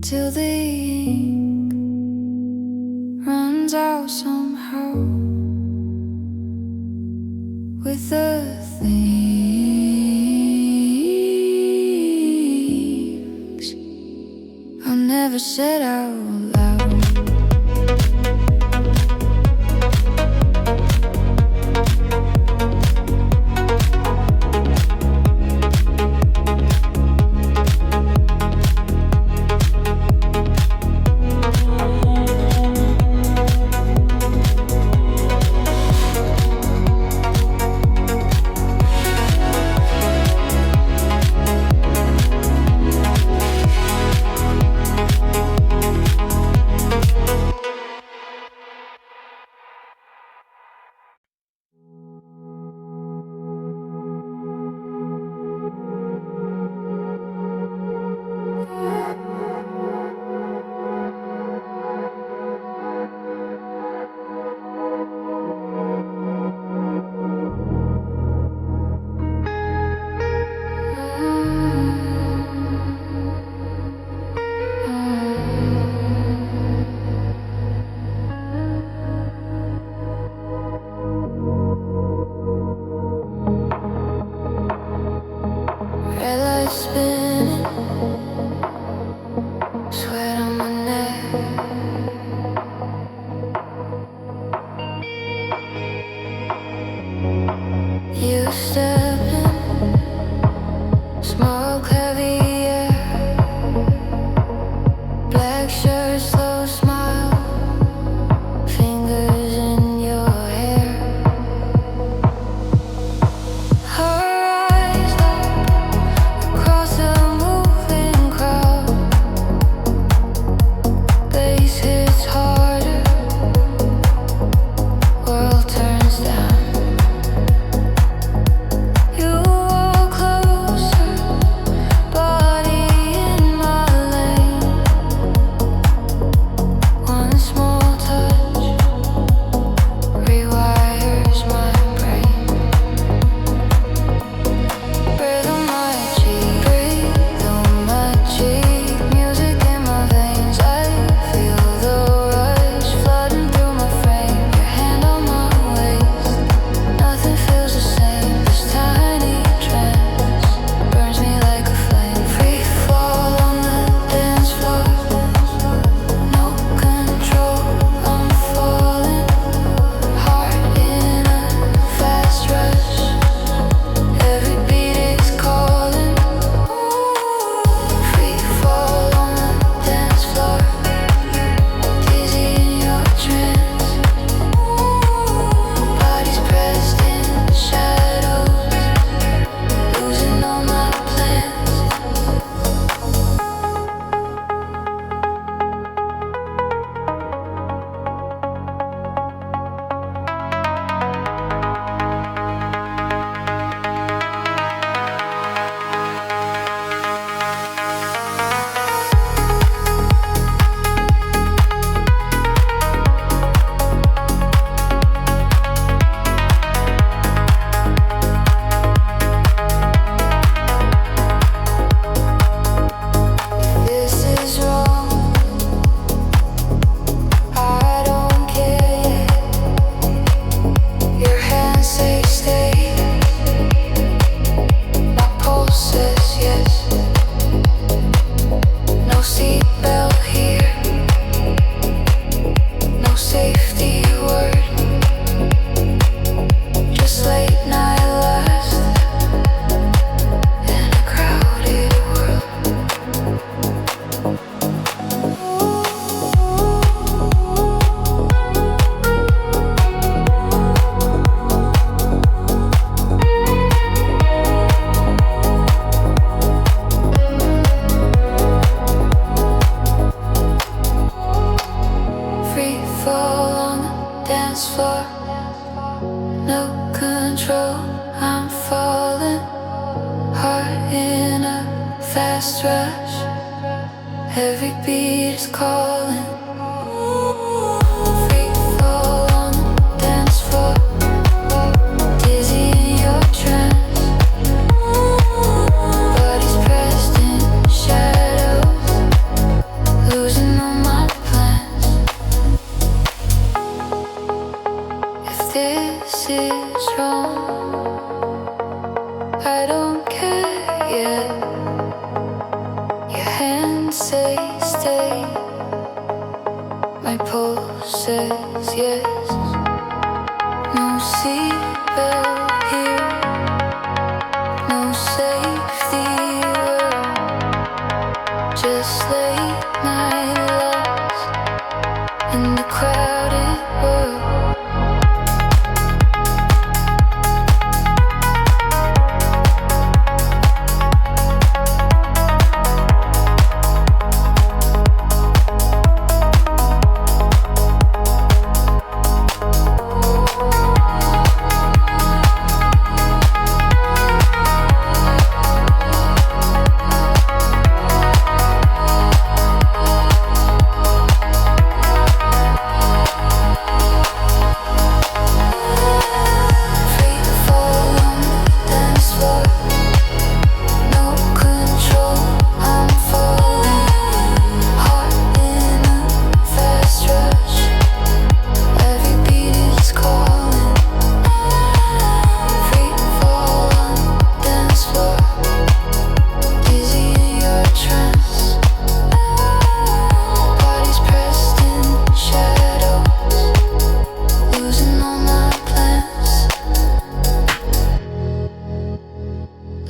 till the ink runs out somehow with the things I never said out loud. Red light spinning, sweat on my neck. You step in, smoke heavy air, black shirt, slow smile, fingers in your hair. Her eyes look across a moving crowd. Bass hits harder, world turns down. You walk closer, body in my lane. One small touch rewires my brain. Breathe on my cheek, breathe on my cheek. Music in my veins, I feel the rush flooding through my frame. Your hand on my waist, nothing feels the same. This tiny trance burns me like a flame. Free fall on the dance floor, no control, I'm falling. Heart in a fast rush, every beat is calling. Free fall on the dance floor, dizzy in your trance. Bodies pressed in shadows, losing all my plans. This is wrong, I don't care yet. Your hands say stay, my pulse says yes. No seatbelt here, no safety word, just late night lust in a crowded world. Free fall on the dance floor, no control, I'm falling. Heart in a fast rush, every beat is calling. Free fall on the dance floor, dizzy in your trance. Bodies pressed in shadows, yeah. Your hand says stay. My pulse says yes. No seatbelt here, no safety word. Just late night lost in the crowded world.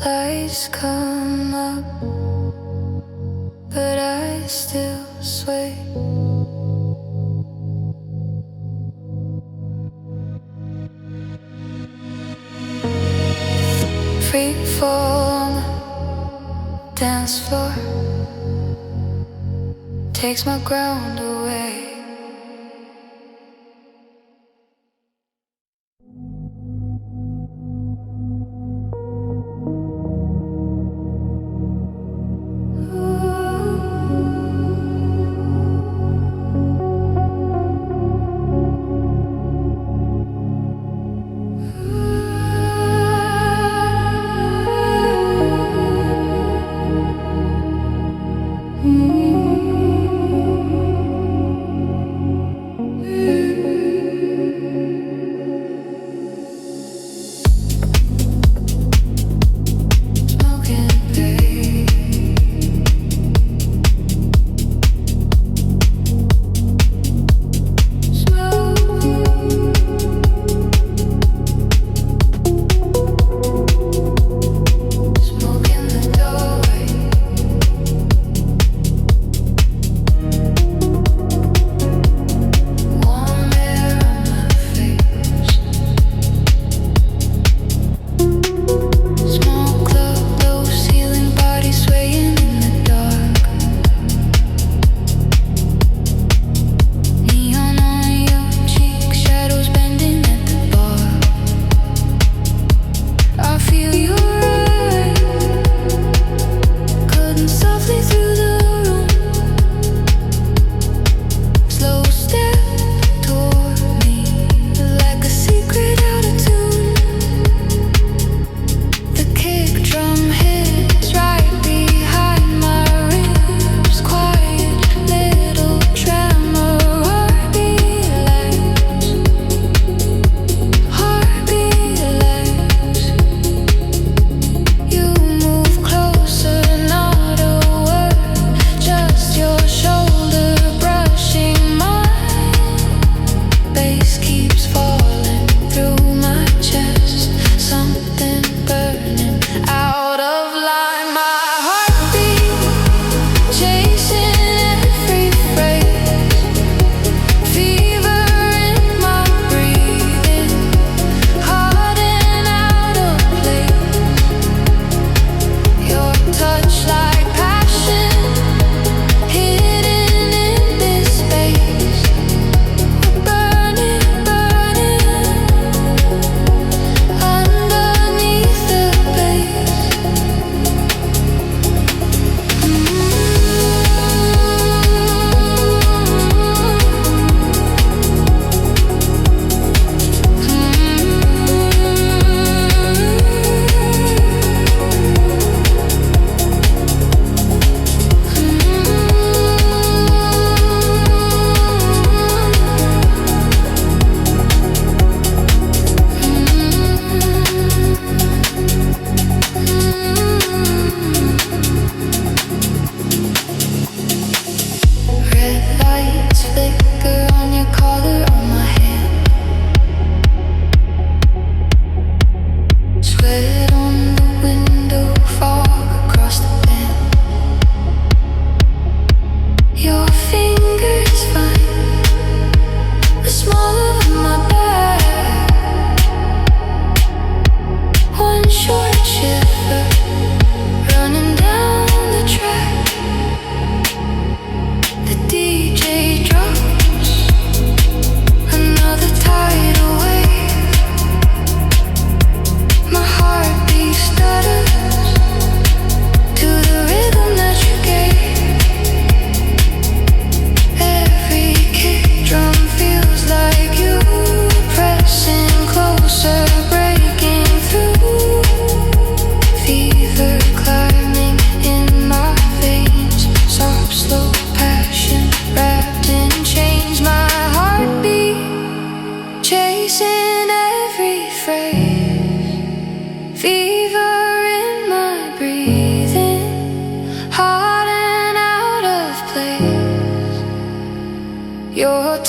Lights come up, but I still sway. Free fall on the dance floor, takes my ground away.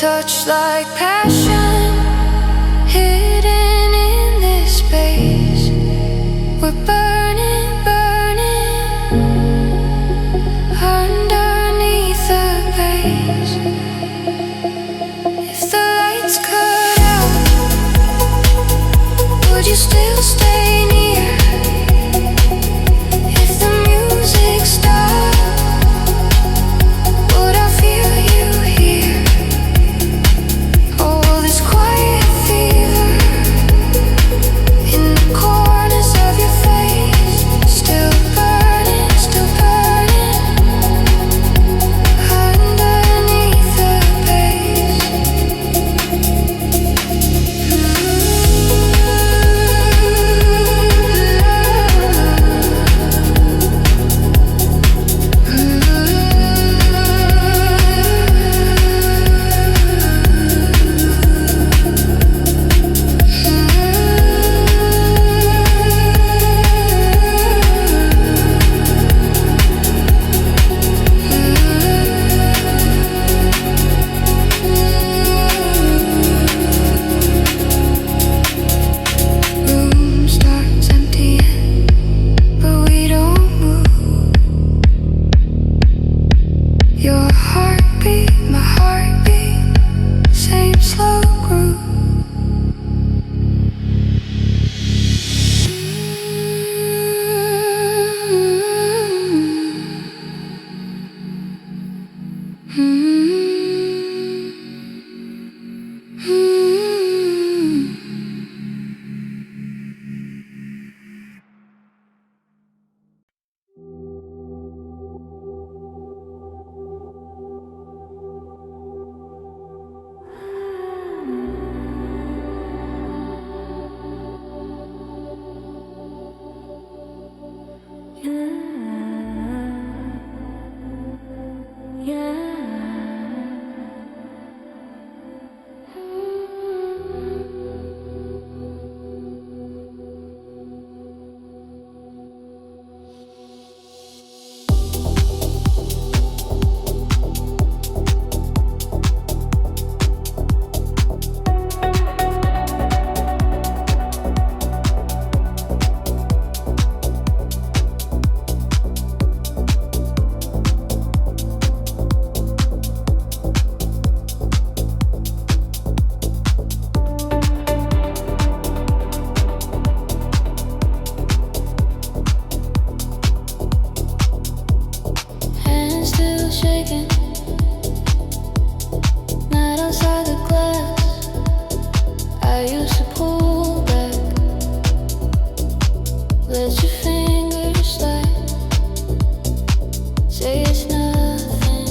touch like passion, hidden in this space. We're burning, burning underneath the base. If the lights cut out, would you still stay near? If the music stopped, would I feel you here? Oh, this quiet fever in the corners of your face, still burning underneath the base. Room starts emptying, but we don't move. Your heartbeat, my heartbeat, same slow groove. Hands still shaking, night outside the glass. I used to pull back, let your fingers slide. Say it's nothing,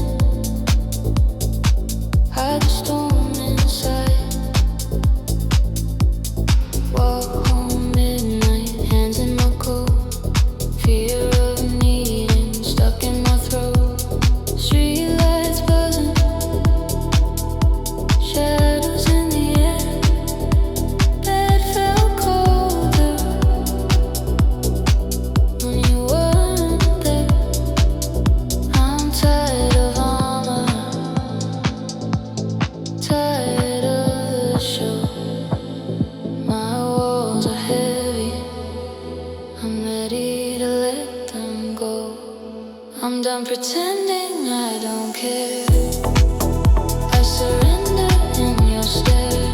hide the storm inside. Walk home midnight, hands in my coat. Fear of needing, stuck in my throat. Streetlights buzzing, shadows in the air. Bed felt colder when you weren't there. I'm tired of armor, tired of the show. My walls are heavy, I'm ready to let them go. I'm done pretending I don't care. I surrender in your stare,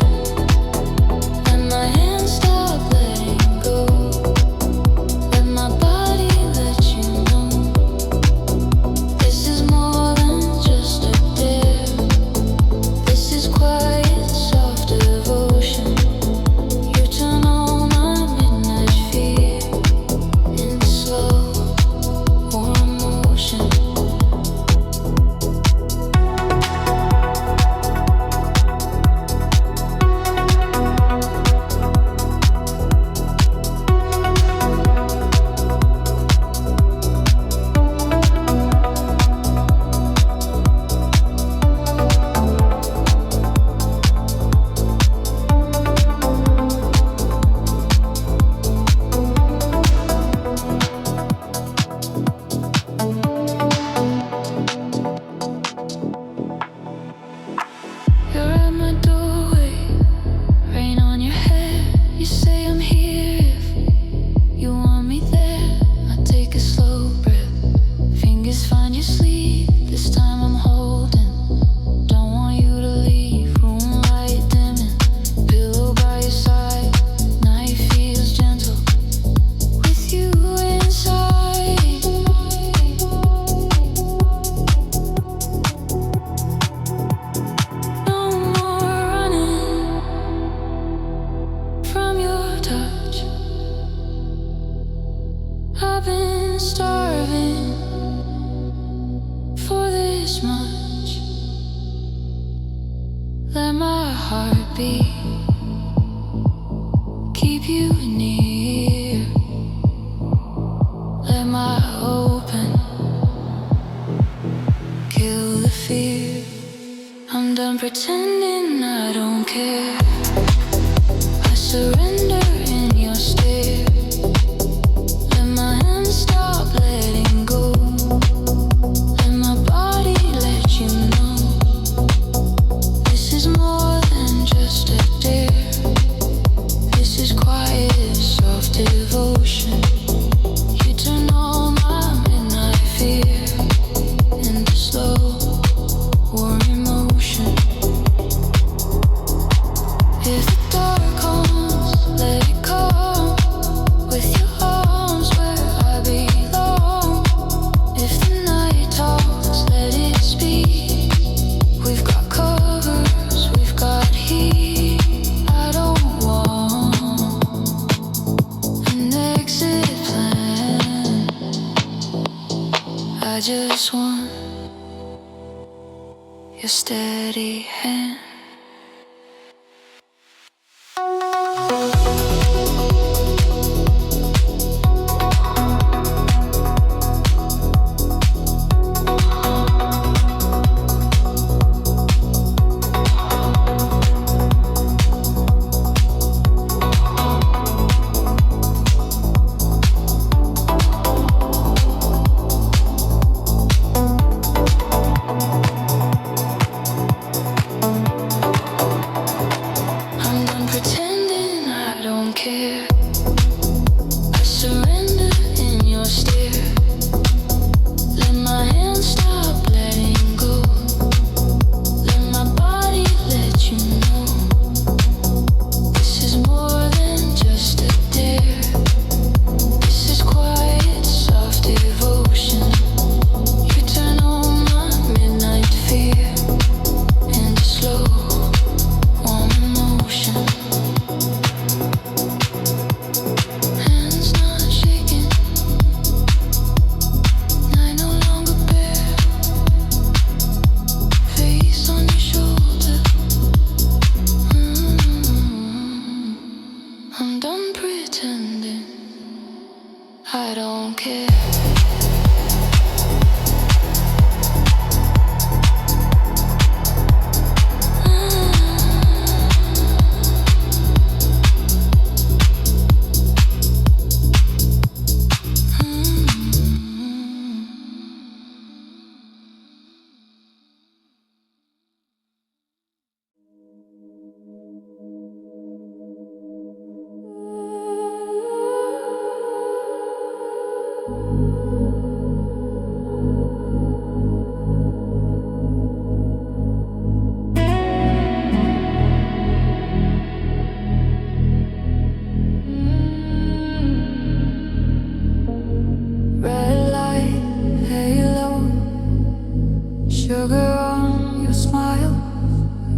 and my hands stop letting go. Let my body let you know this is more than just a dare. This is quiet, soft devotion. You turn all my midnight fear into slow or emotion. heartbeat. Keep you near. Let my open. Kill the fear. I'm done pretending I don't care. I surrender in your stare. Let my hands stop letting go. Let my body let you know. This is more than just a dare. This is quiet, soft devotion. You turn all my midnight fear into slow, warm emotion. If the dark comes, let it come. With your arms where I belong. If the night talks, let it speak. We've got covers, we've got heat. I don't want an exit plan. I just want your steady hand. I'm done pretending I don't care. I surrender in your stare. Let my hands stop letting go. Let my body let you know. This is more than just a dare. This is quiet, soft devotion. You turn on my midnight fear into slow, warm emotion. Hands not shaking, I no longer bear. Face on your shoulder. I'm done pretending I don't care. Red light, halo, sugar on your smile.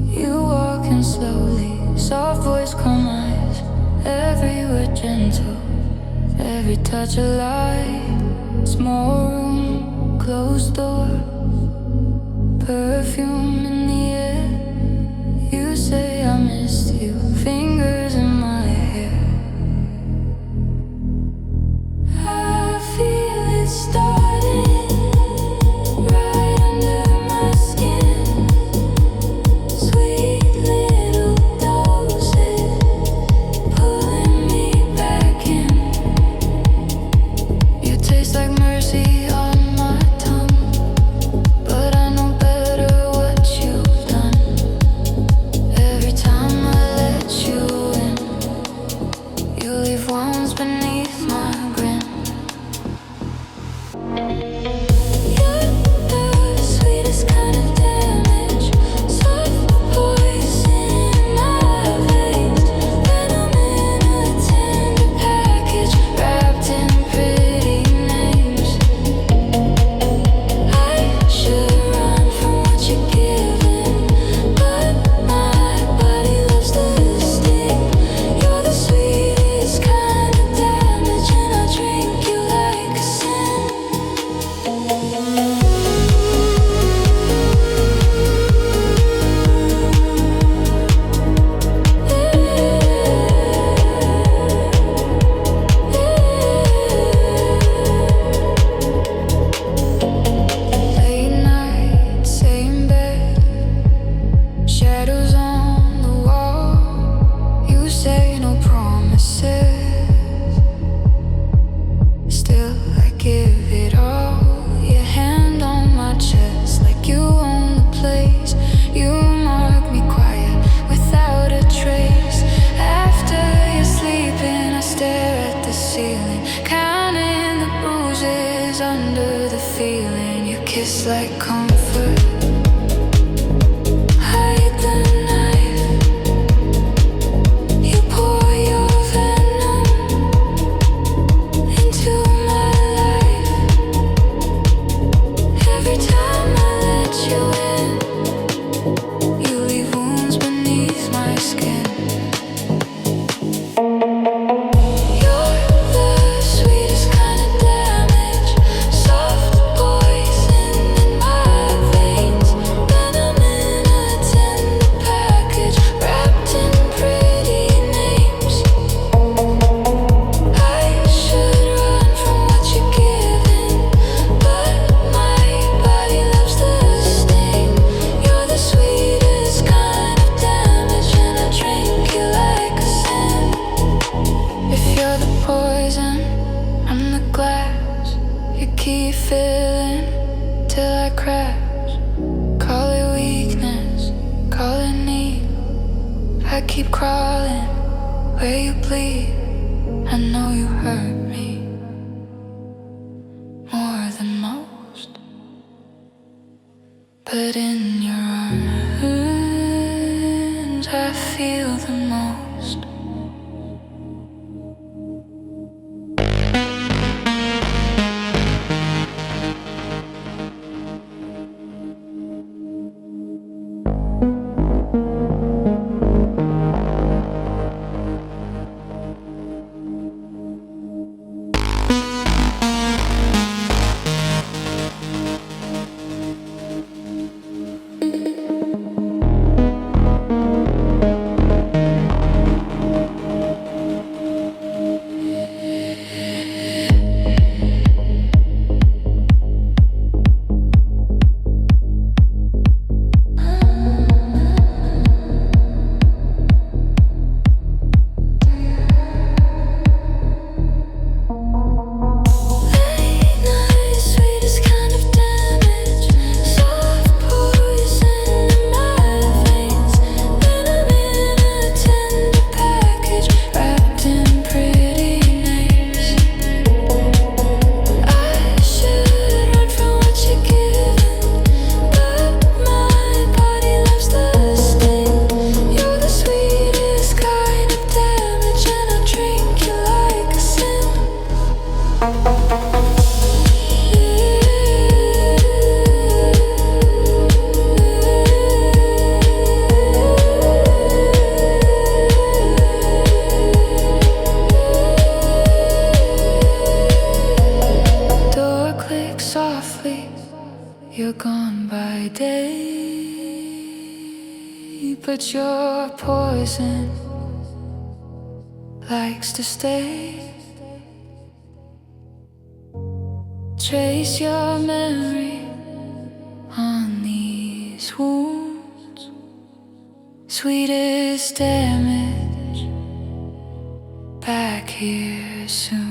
You walking slowly, soft voice, calm eyes. Every word gentle, every touch alive. Small room, closed door, perfume in the air. You say I missed you, fingers in my hair. I feel it starting right under my skin. Sweet little doses pulling me back in. You taste like mercy. kiss like comfort. Hide the knife. You pour your venom into my life. Every time I let you in, you leave wounds beneath my skin. You're the sweetest kind of damage, soft poison in my veins. Venom in a tender package, wrapped in pretty names. I should run from what you're giving, but my body loves the sting. You're the sweetest kind of damage, and I drink you like a sin. If you're the poison, I'm the glass. You keep filling till I crash. Call it weakness, call it need. I keep crawling where you bleed. I know you hurt me more than most, but in your arms I feel the most. Door clicks softly, you're gone by day, but your poison likes to stay. Trace your memory on these wounds. Sweetest damage, back here soon.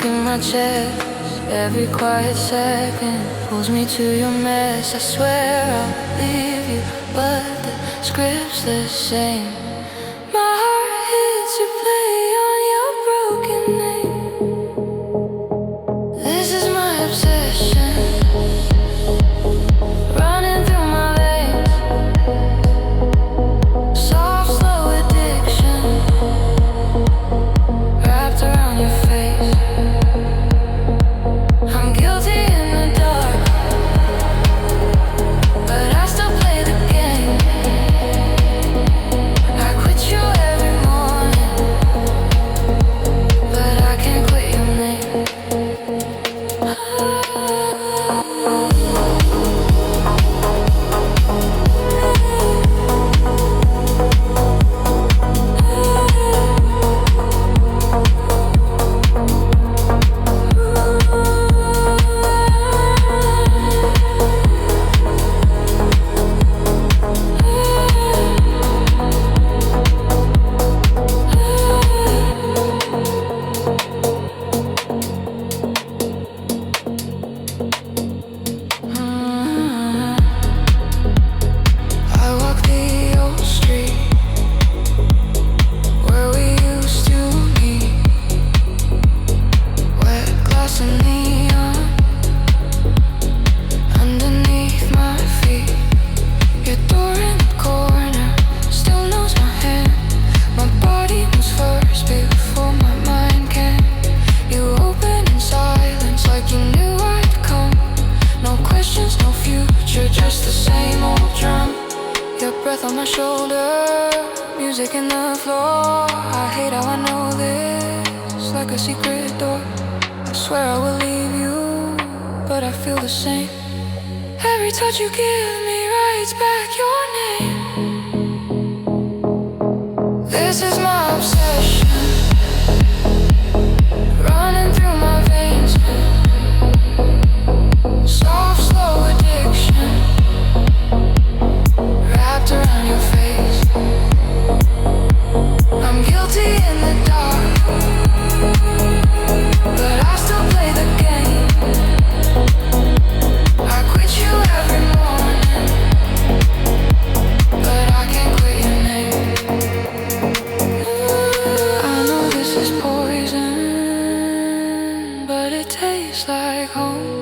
in my chest. Every quiet second pulls me to your mess. I swear I'll leave you, but the script's the same. My heart hits replay on your broken name. This is my obsession, running through my veins. Soft, slow addiction, wrapped around your face. I'm guilty in the dark, but I still play the game. I quit you every morning, but I can't quit your name. I walk the old street where we used to meet. Wet glass and neon underneath my feet. Your door in the corner still knows my hand. My body moves first before my mind can. You open in silence like you knew I'd come. No questions, no future, just the same old drum. Your breath on my shoulder, music in the floor. I hate how I know this, like a secret door. I swear I will leave you, but I feel the same. Every touch you give me writes back your name. This is my obsession, running through my veins. Soft, slow addiction, wrapped around your face. I'm guilty in the dark, but I still play the game. I quit you every morning, but I can't quit your name. I know this is poison, but it tastes like home.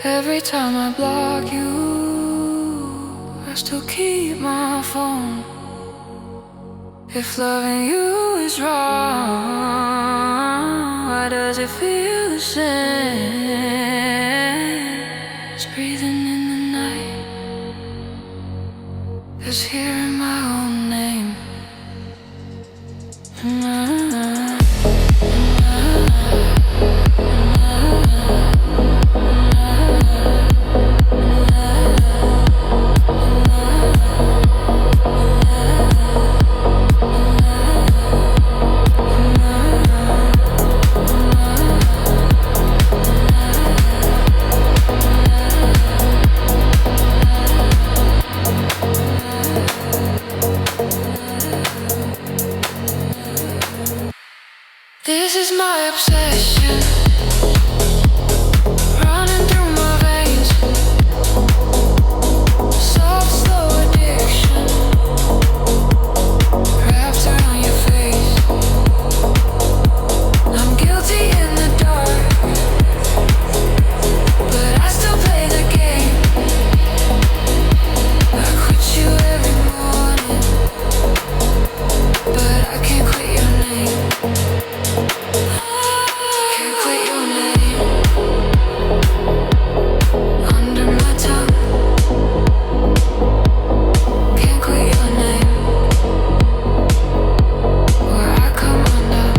Every time I block you, I still keep my phone. If loving you is wrong, why does it feel the same? It's breathing in the night, it's hearing my own name. This is my obsession, running through my veins. Soft, slow addiction, wrapped around your face. I'm guilty in the dark, but I still play the game. I quit you every morning, but I can't quit your name. Can't quit your name. Under my tongue. Can't quit your name. Where I come undone.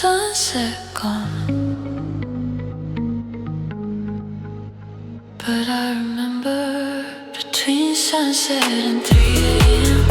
sunset gone, but I remember between sunset and 3 a.m.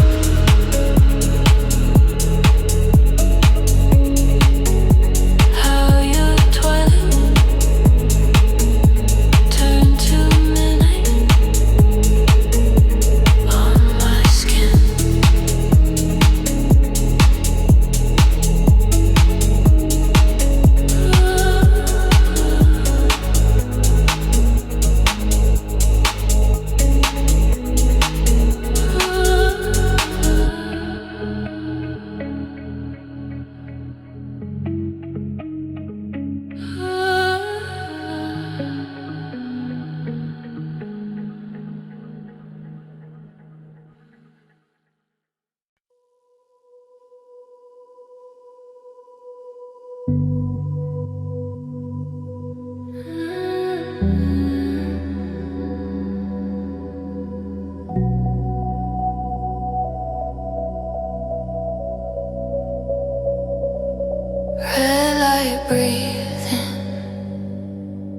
Red light breathing,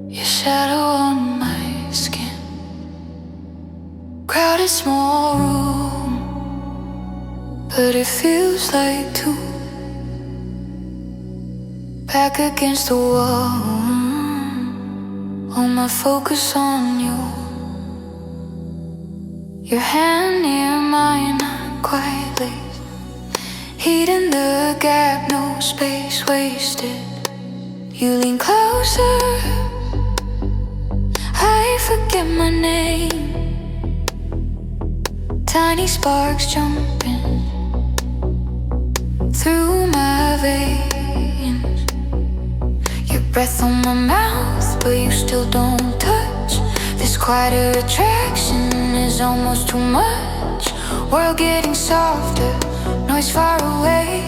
your shadow on my skin. Crowded small room, but it feels like two. Back against the wall, all my focus on you. Your hand near mine, quietly heat in the gap, no space wasted. You lean closer, I forget my name. Tiny sparks jumping through my veins. Your breath on my mouth, but you still don't touch. This quiet attraction is almost too much. World getting softer, noise far away.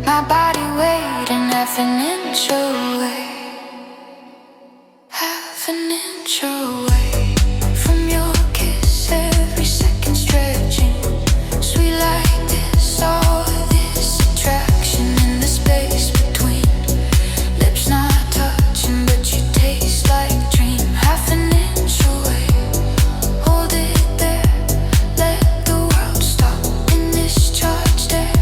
My body waiting half an inch away. Half an inch away from your kiss, every second stretching. Sweet like this, all this attraction in the space between. Lips not touching, but you taste like dream. Half an inch away, hold it there. Let the world stop in this charge there.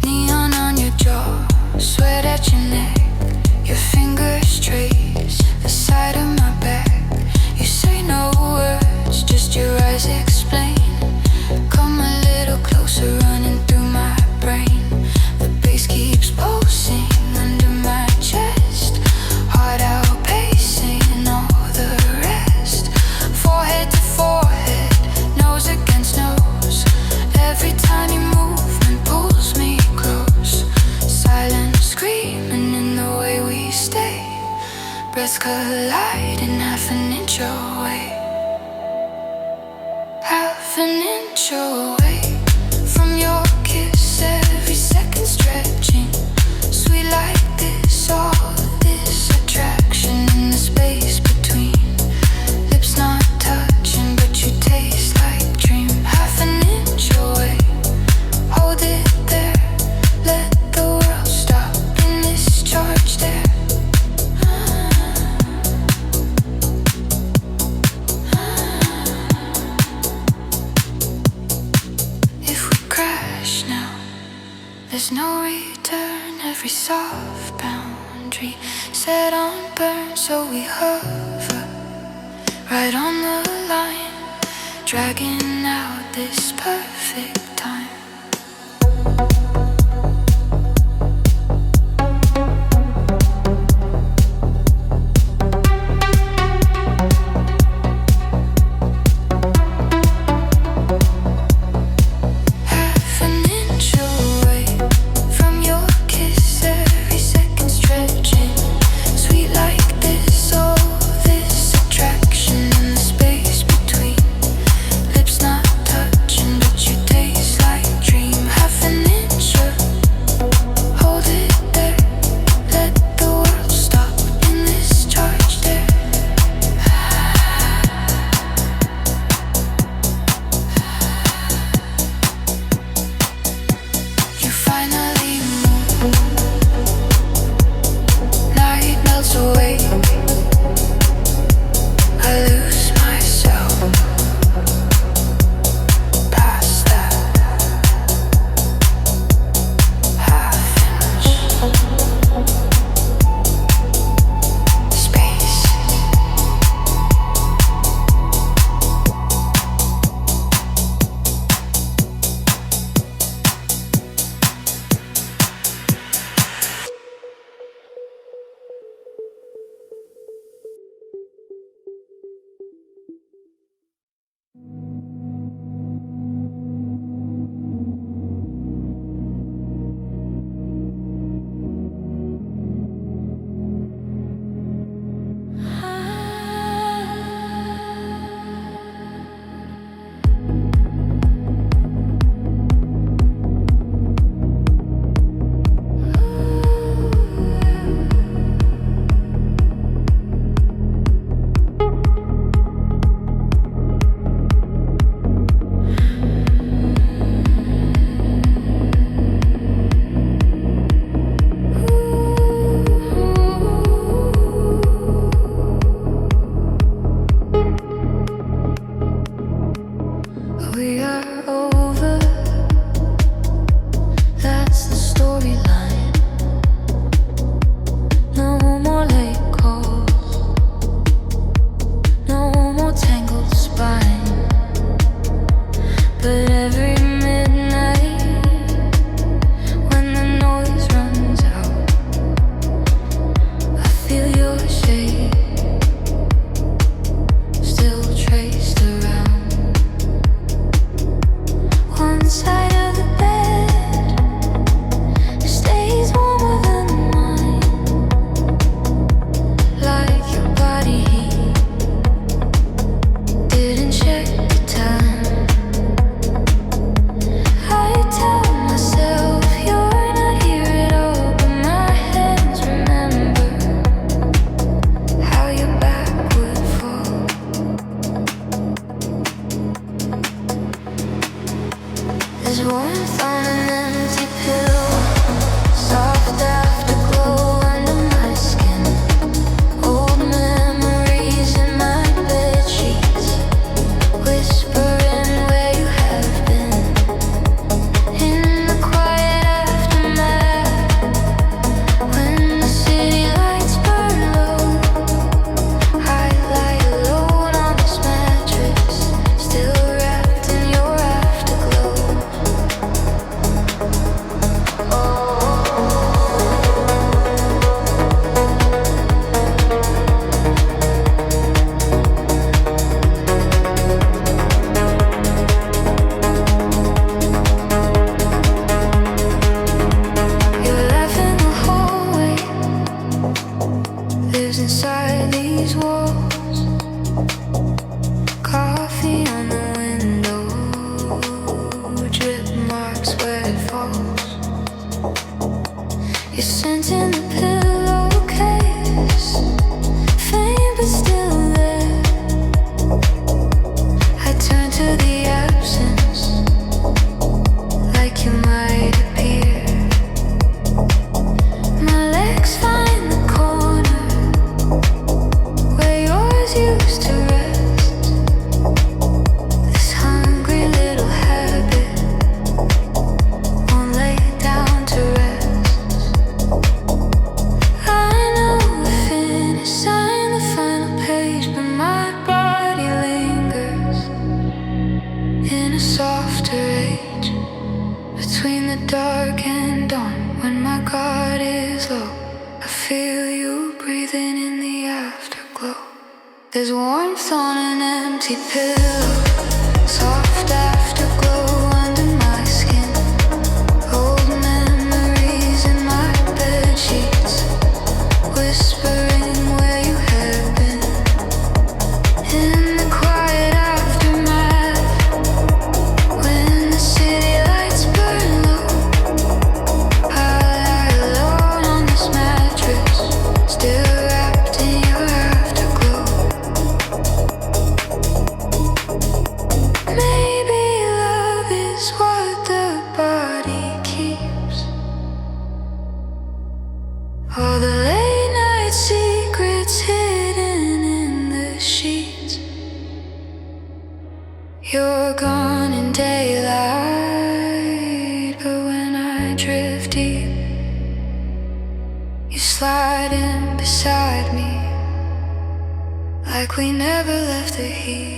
Neon on your jaw, sweat at your neck. Your fingers trace the side of my back. You say no words, just your eyes explain. Come a little closer, running through my brain. The bass keeps pulsing under my chest. Heart outpacing all the rest. Forehead to forehead, nose against nose. Every tiny movement pulls me close. Silent screaming in the way we stay. Breaths colliding half an inch away. Half an inch away from your kiss, every second stretching. Sweet like this, all this attraction in the space between. Lips not touching, but you taste like dream. Half an inch away, hold it there. Let the world stop in this charge there. If we crash now, there's no return. Every soft boundary set on burn, so we hover right on the line, dragging out this perfect time. Half an inch away from your kiss, every second stretching. Sweet like this, all this attraction in the space between. There's warmth on an empty pillow, soft afterglow under my skin, old memories in my bed sheets, whispering where you have been. In the quiet aftermath, when the city lights burn low, I lie alone on this mattress, still wrapped in your afterglow. Maybe love is what the body keeps, all the late night secrets hidden in the sheets. You're gone in daylight, but when I drift deep, you slide in beside me, like we never left the heat.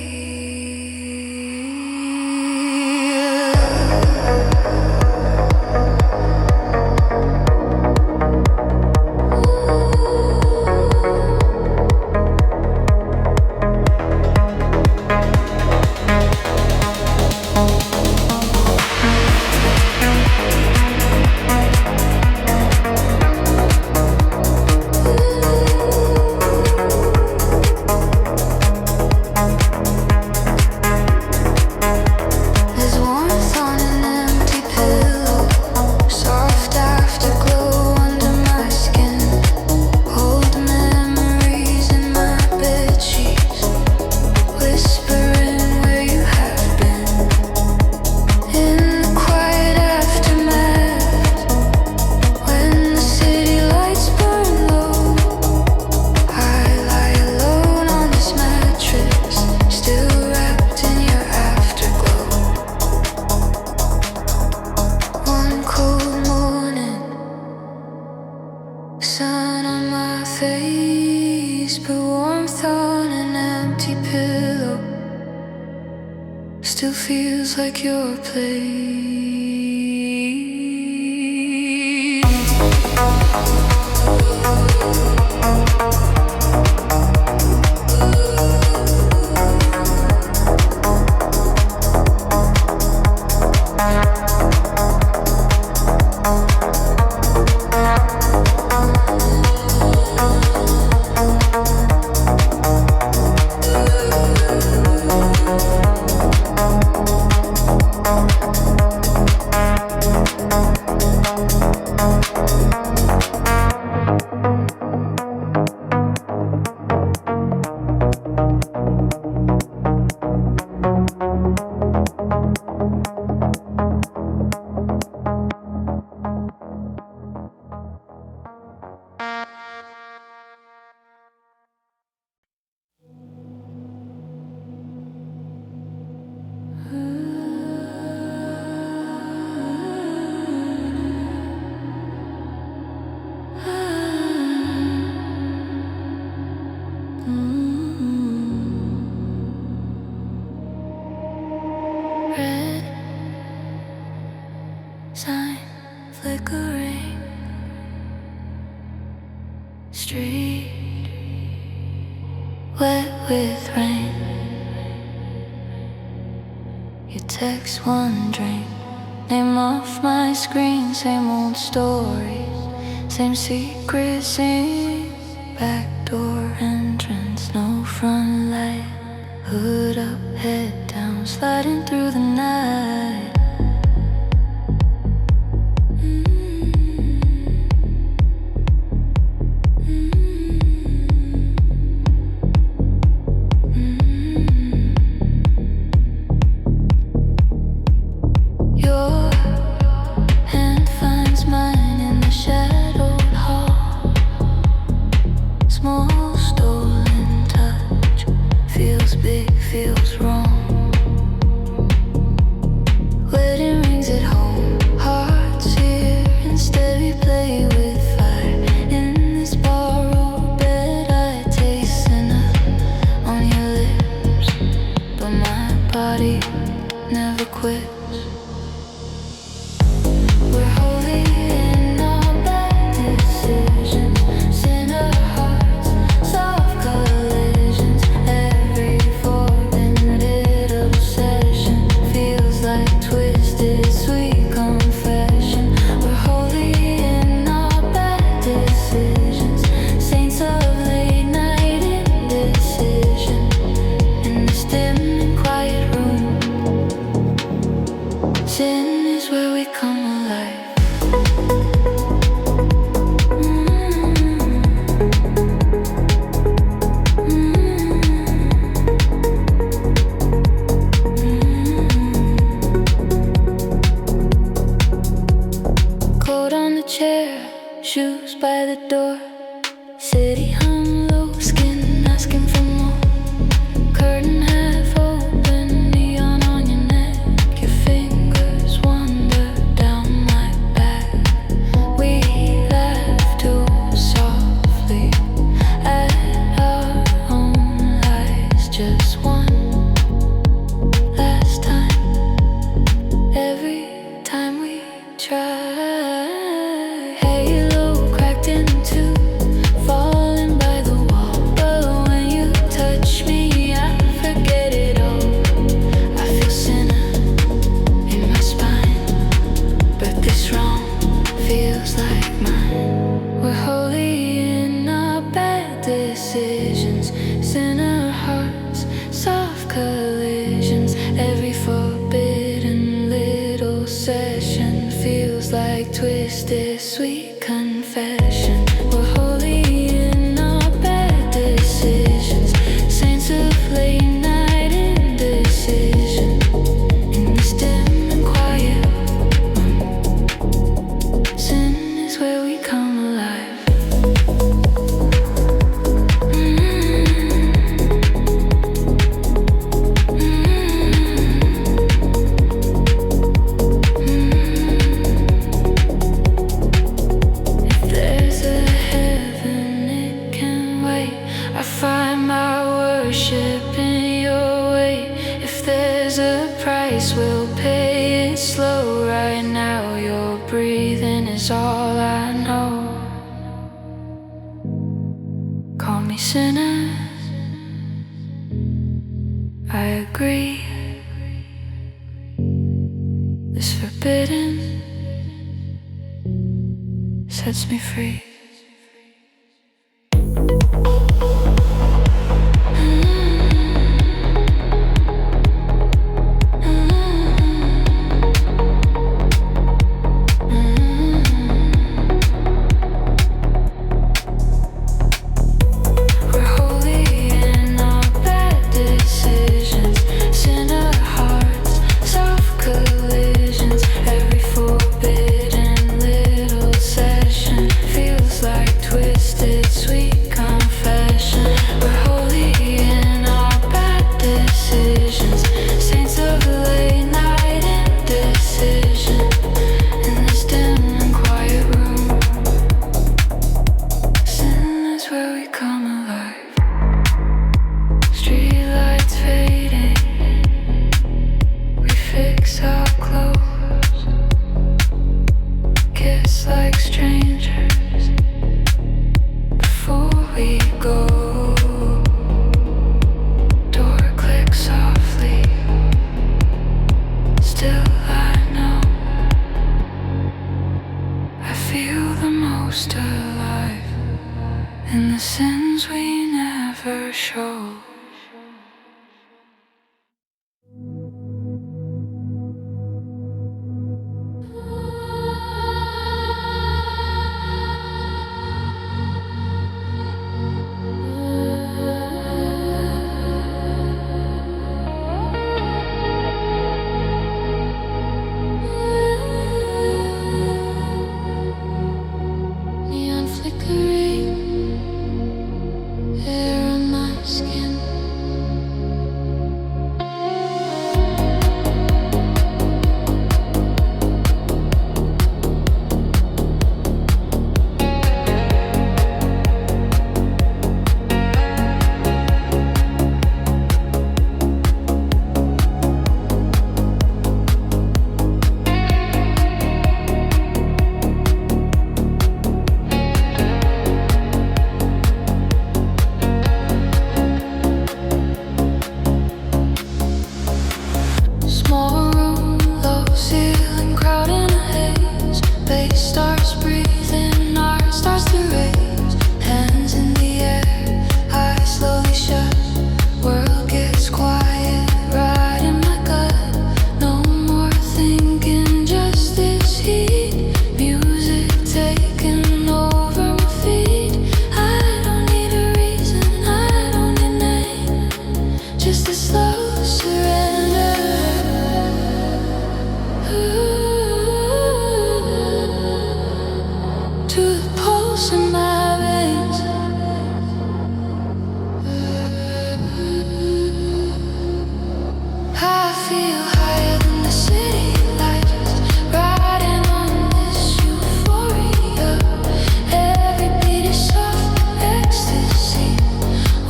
Sun on my face, but warmth on an empty pillow still feels like your place. Red sign flickering, street wet with rain. You text wondering, name off my screen. Same old stories, same secret scene. Backdoor entrance, no front light. Hood up, head down, sliding through the night. Your hand finds mine in the shadowed hall. Small stolen touch, feels big, feels wrong. Wedding rings at home, hearts here. Instead we play with fire. In this borrowed bed I taste enough on your lips, but my body never quits. We're holy in our bad decisions, sinner hearts, soft collisions.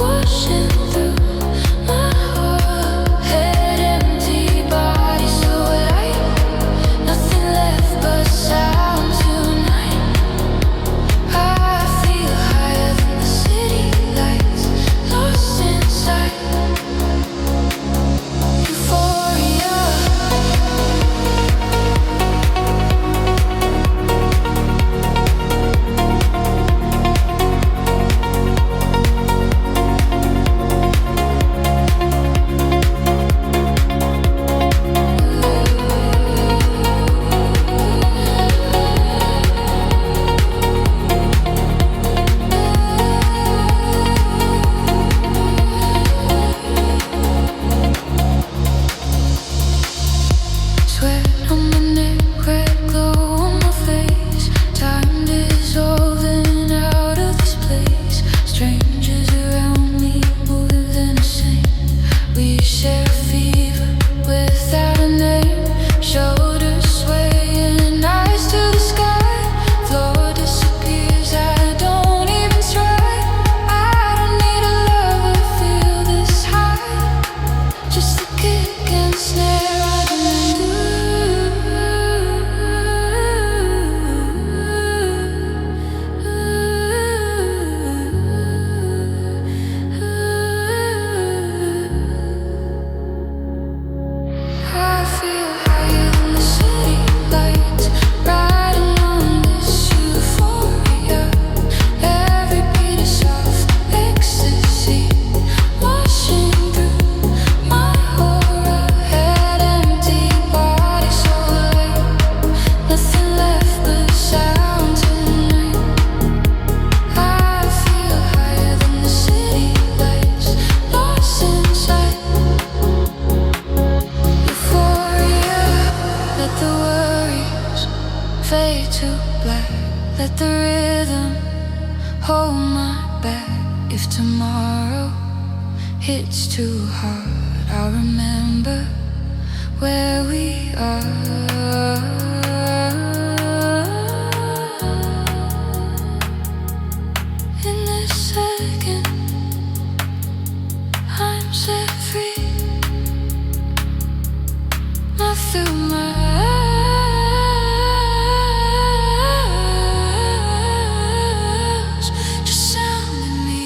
Washing through my hits too hard. I remember where we are. In this second, I'm set free. Not through my eyes, just sound in me.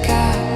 Got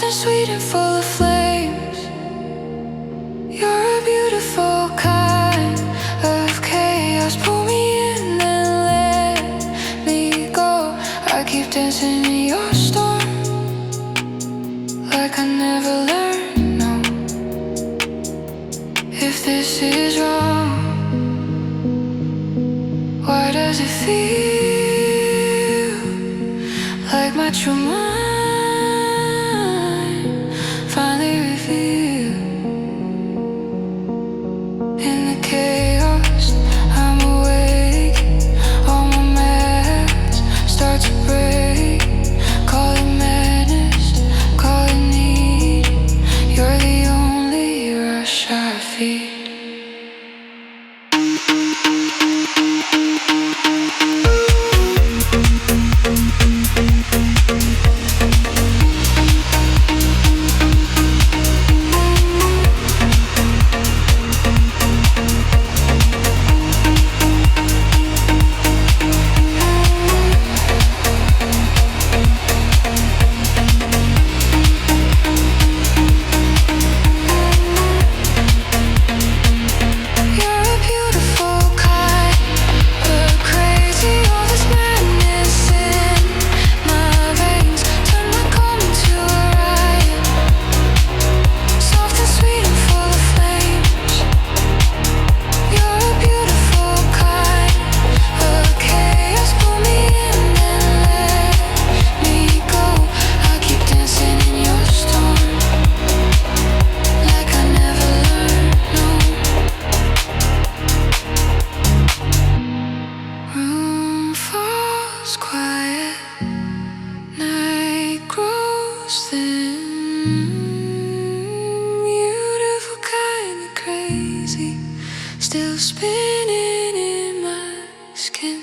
soft and sweet and full of flames. You're a beautiful kind of chaos. Pull me in and let me go. I keep dancing in your storm, like I never learned, no. If this is wrong, why does it feel like my true mind finally revealed? In the chaos, I'm awake. All my masks start to break. Call it madness, call it need. You're the only rush I feel. Still spinning in my skin.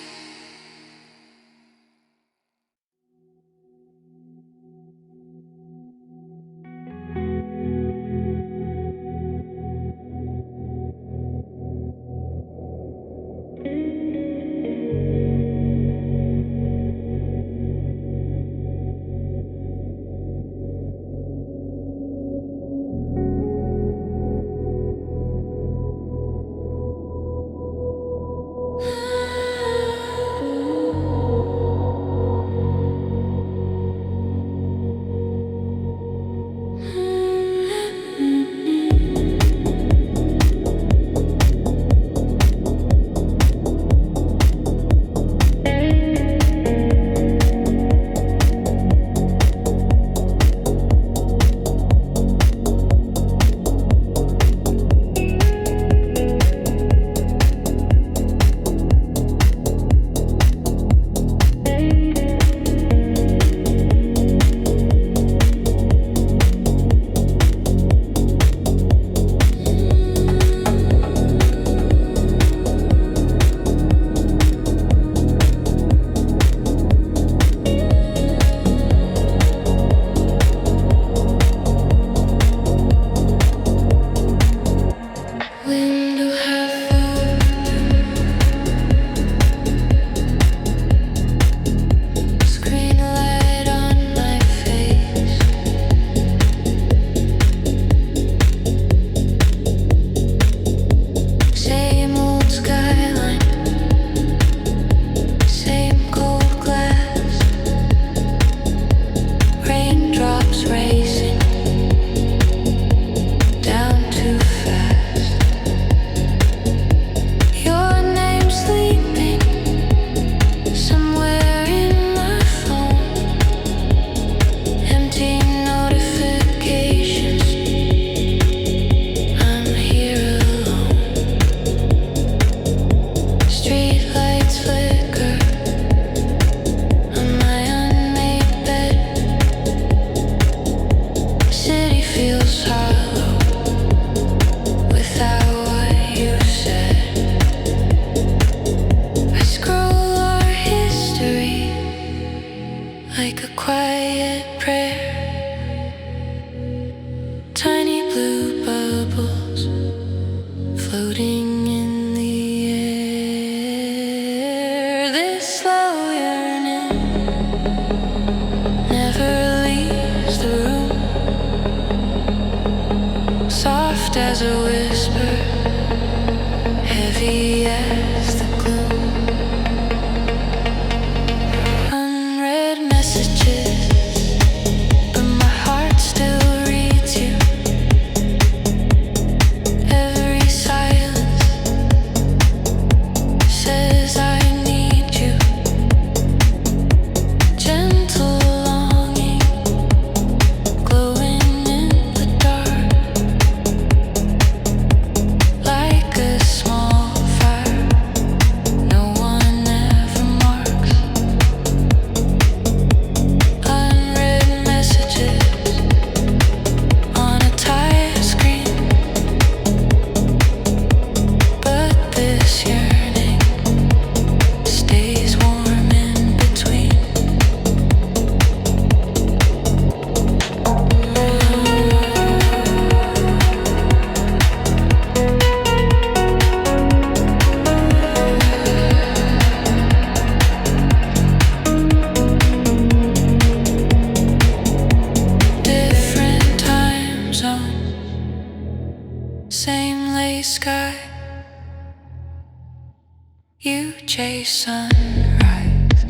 chase sunrise.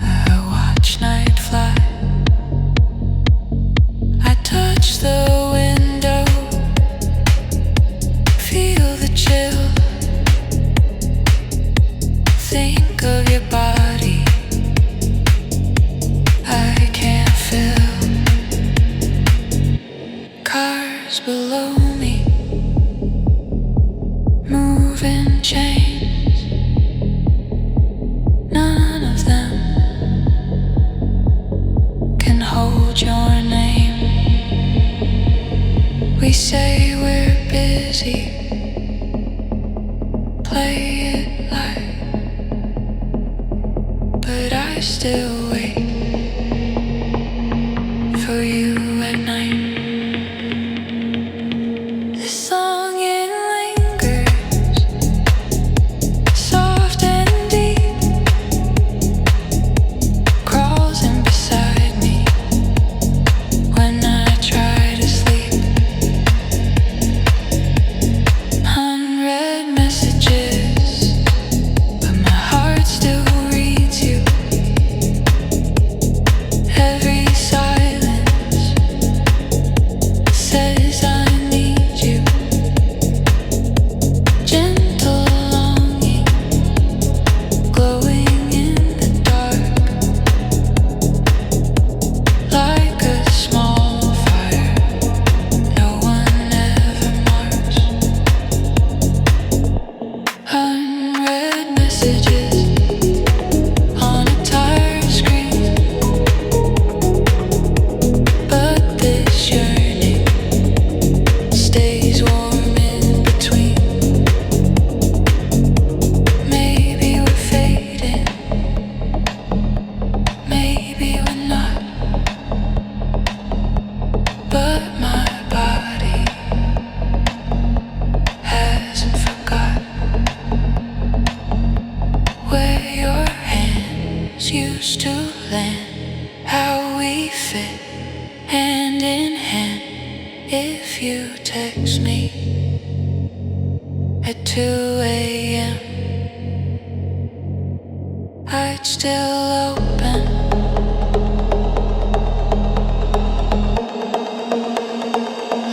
I watch night fly. I touch the window, feel the chill. Think of your body. I can't feel. Cars below me, moving chains. None of them can hold your name. We say we're busy, play it light, but I still wait for you at night. This song, it lingers, soft and deep, crawls in beside me when I try to sleep. Unread messages, but my heart still reads you. Every silence says I need you. Gentle longing, glowing in the dark, like a small fire no one ever marks. Unread messages on a tired screen, but this yearning stays warm in between. Maybe we're fading, maybe we're not, but my body hasn't forgot where your hands used to land, how we fit hand in hand. If you text me at 2 a.m., I'd still open.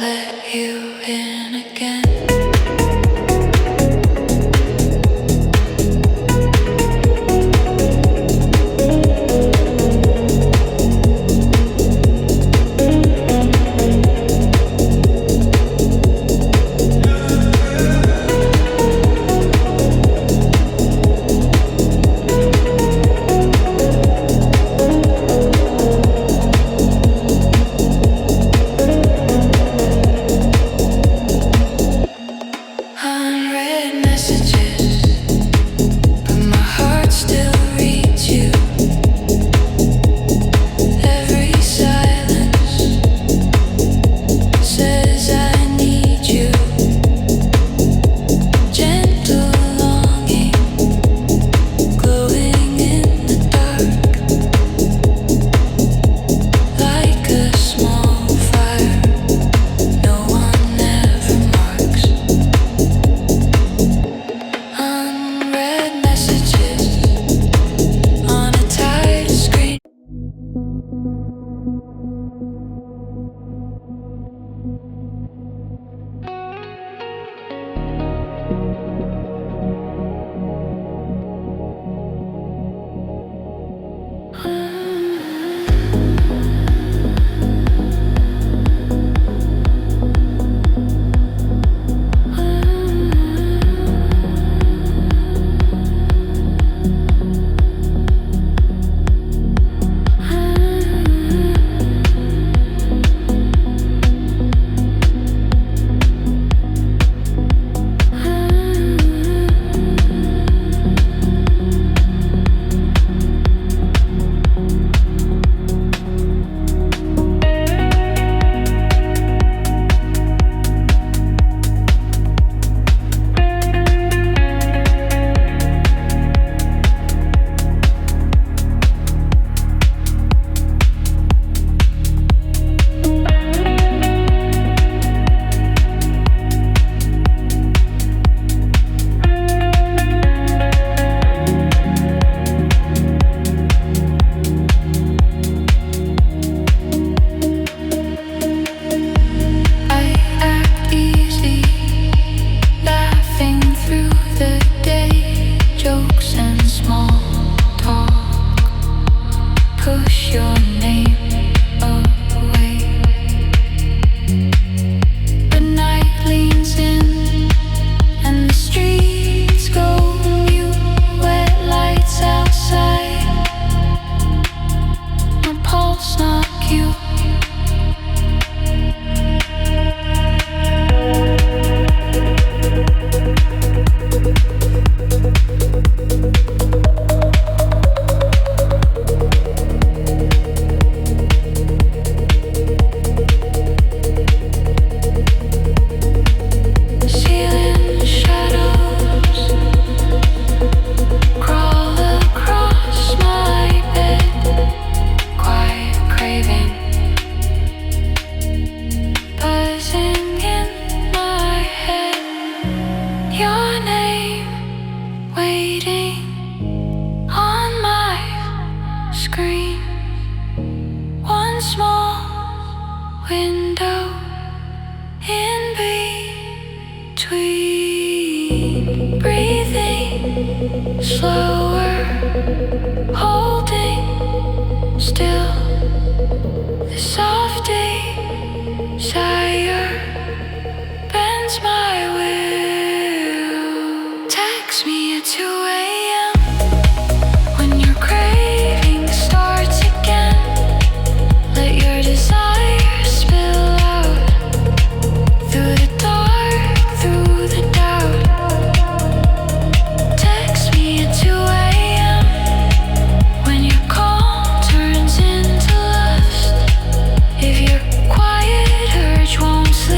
Let you in again. screen. One small window in between. Breathing slower, holding still. The soft desire bends my will. Text me at 2 a.m. when your craving starts again. Let your desire spill out through the dark, through the doubt. Text me at 2 a.m. when your calm turns into lust. If your quiet urge won't sleep,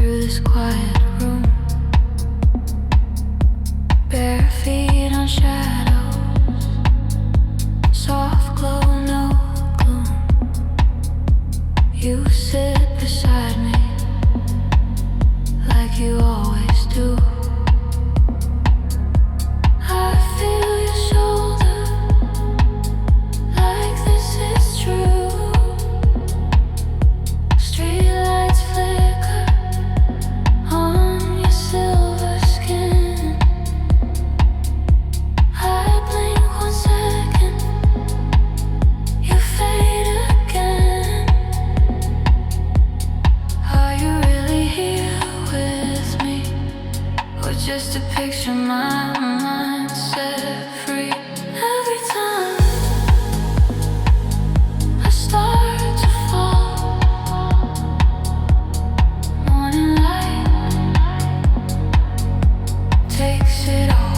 through this quiet room, bare feet on shadows, soft glow, no gloom. You sit beside me like you always do. I feel your shoulder like this is true. Streetlights flicker on your silver skin. I blink 1 second, you fade again. Are you really here with me, or just a picture my mind set free? Every time I start to fall, morning light takes it all.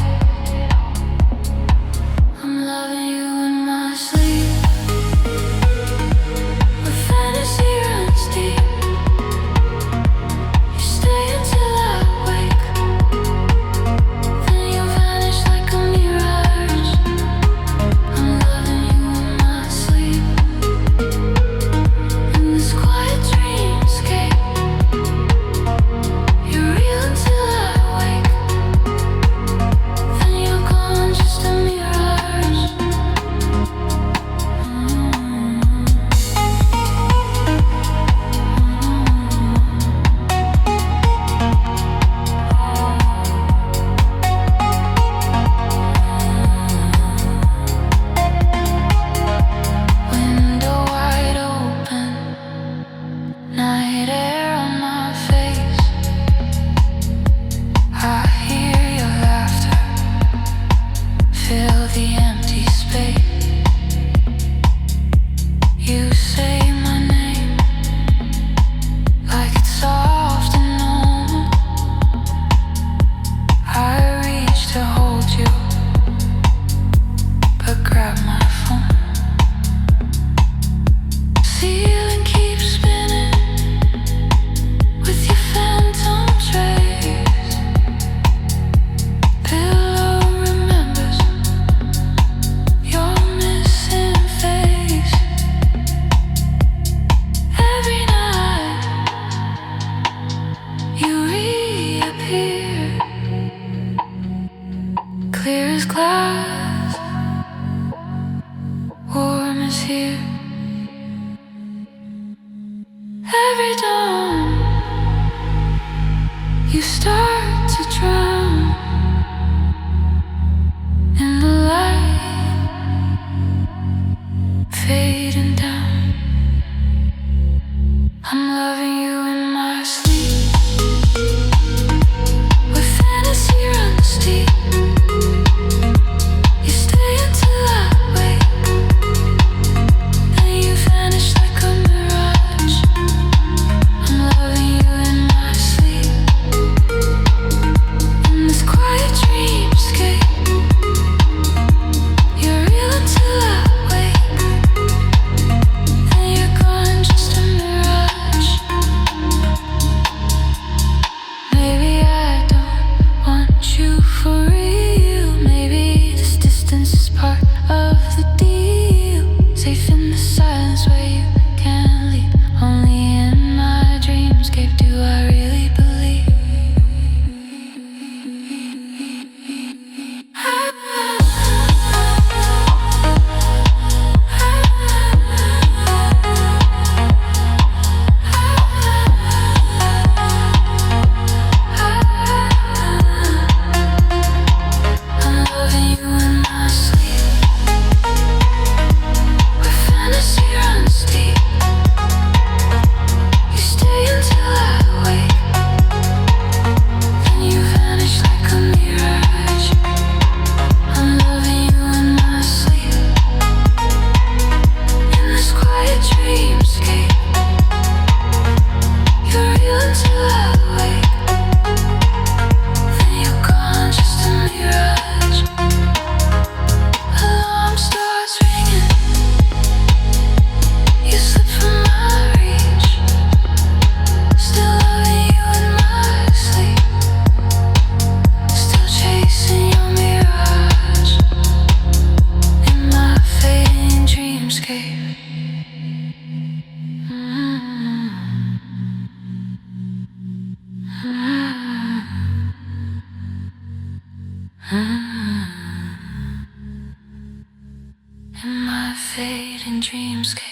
I'm loving you in my sleep, where fantasy runs deep. You stay until I wake, then you vanish like a mirage. I'm loving you in my sleep, in this quiet dreamscape. You're real until I wake, then you're gone, just a mirage. Window wide open, night air on my face. I hear your laughter, fill the empty space. You say my name like it's soft and normal. I reach to hold you, but grab my phone. Ceiling keeps spinning with your phantom trace. Pillow remembers your missing face. Every night you reappear, clear as glass, warm as here. Every dawn you start to drown in the light, fading down. I'm loving you in my sleep, where fantasy runs deep. You stay until I wake, then you vanish like a mirage. I'm loving you in my sleep, In my fading dreamscape.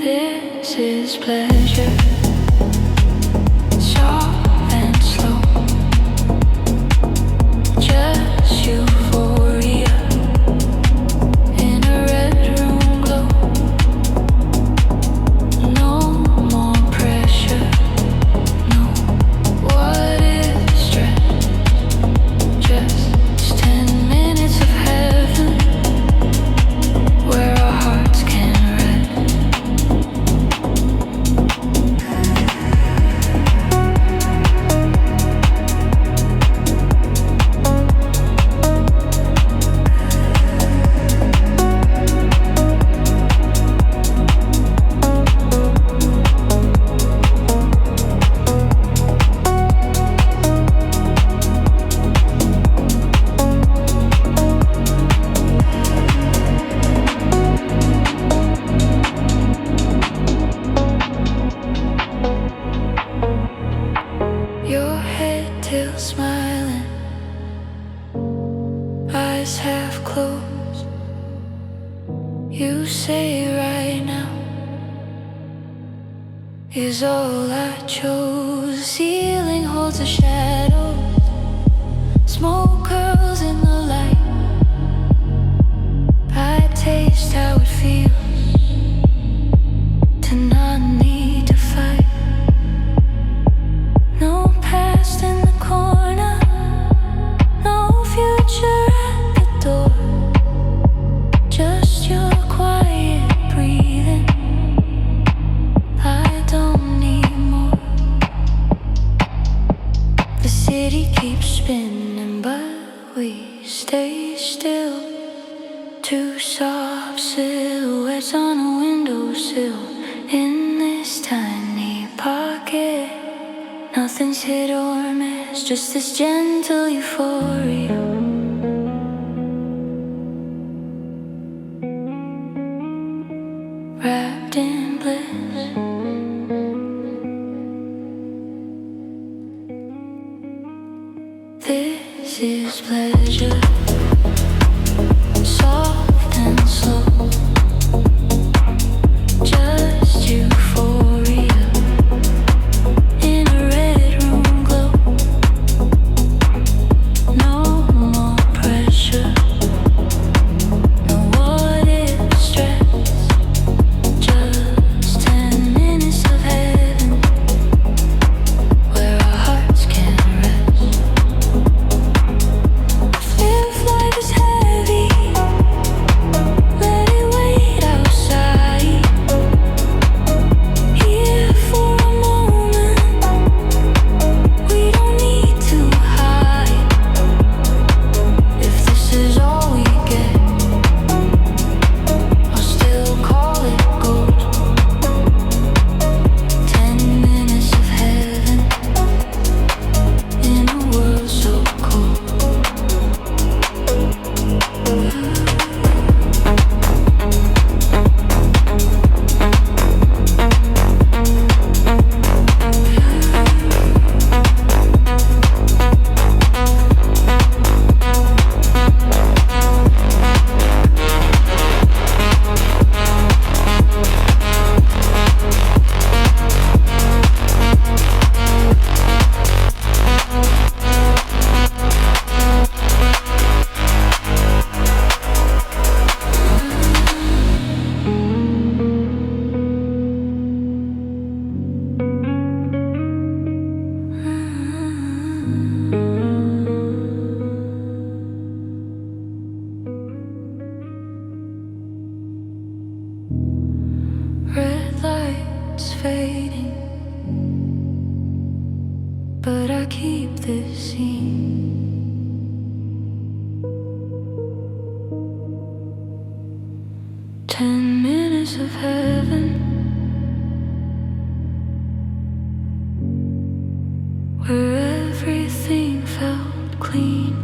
This is pleasure, soft and slow, just euphoria in a red room glow. No more pressure, no. What is stress? Just 10 minutes of heaven where our hearts can rest. Your head till smiling, eyes half closed. You say right now is all I chose. The ceiling holds a shadow, smoke curls in the light. I taste how it feels to not need to fight. No past in the corner, no future at the door. Just your quiet breathing, I don't need more. The city keeps spinning, but we stay still. Two soft silhouettes on a windowsill in this tiny pocket. Nothing's hit or miss, just this gentle euphoria. Wrapped in bliss. This is pleasure, soft and slow, just euphoria in a red room glow. No more pressure, no what if stress. Just 10 minutes of heaven fading, but I keep this scene. 10 minutes of heaven, where everything felt clean.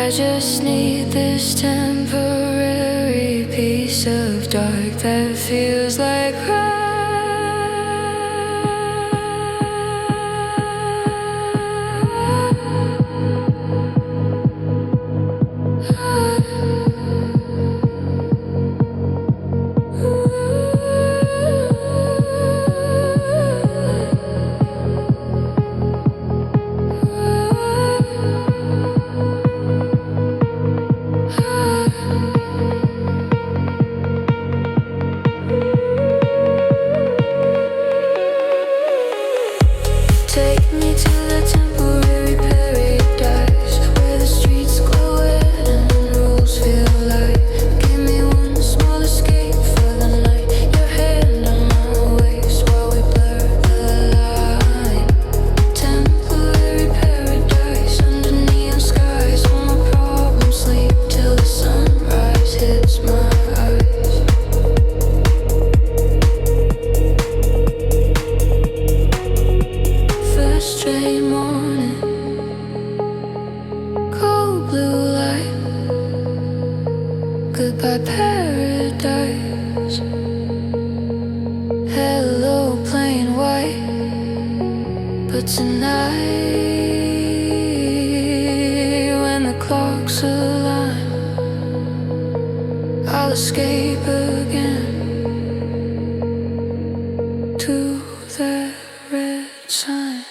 I just need this temporary piece of dark that feels like goodbye paradise. Hello plain white, but tonight when the clocks align, I'll escape again to that red sign.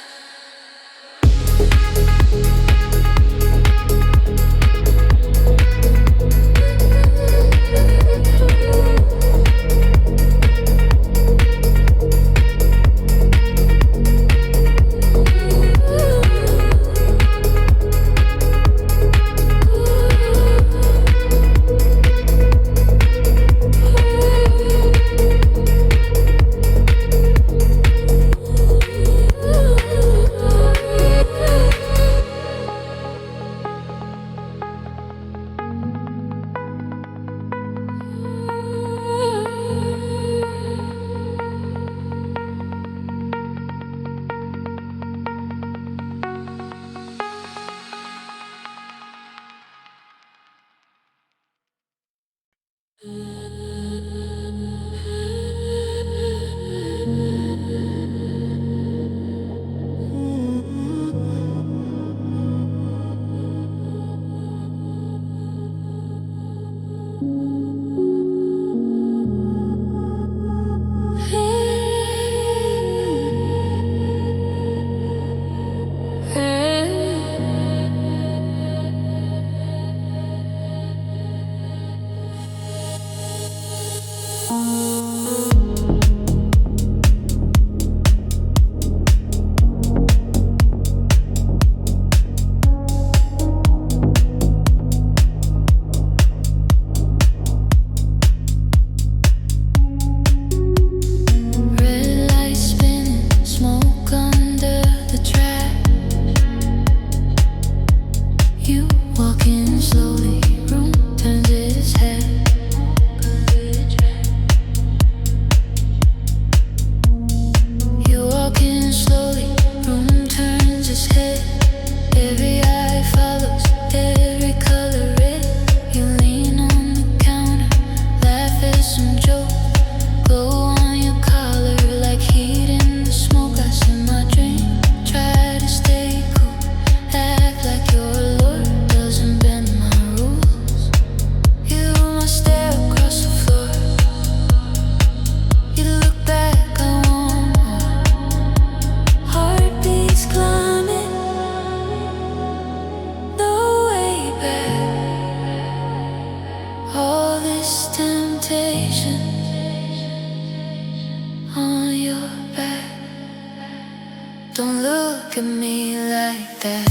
Don't look at me like that.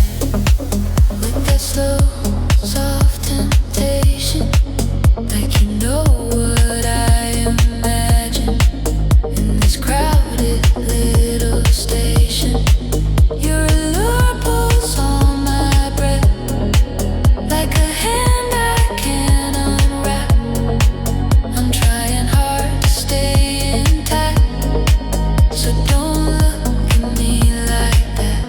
With that slow, soft temptation, like you know what I imagine. In this crowded little station, your allure pulls on my breath, like a hand I can't unwrap. I'm trying hard to stay intact, so don't look at me like that.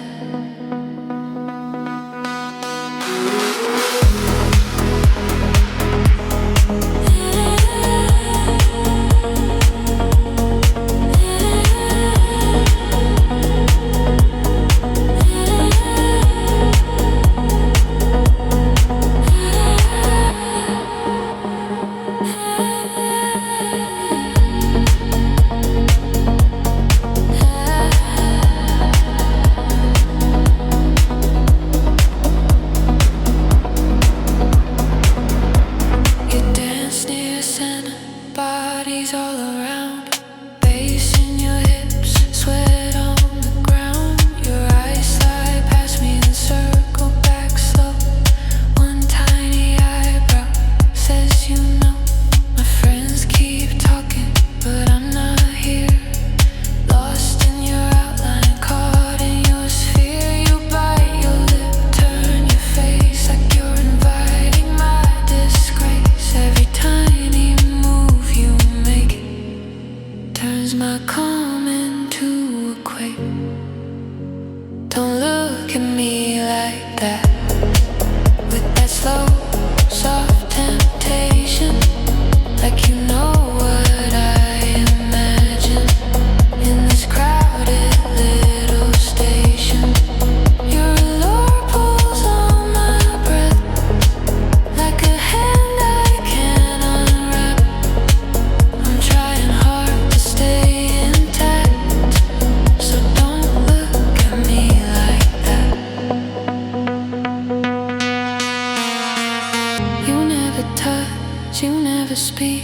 never speak.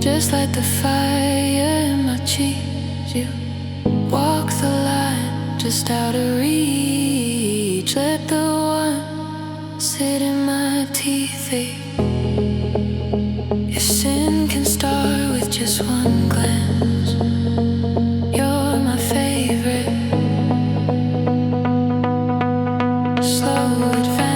Just like the fire in my cheeks, you walk the line just out of reach. Let the one sit in my teeth. Your sin can start with just one glance. You're my favorite. Slow advance.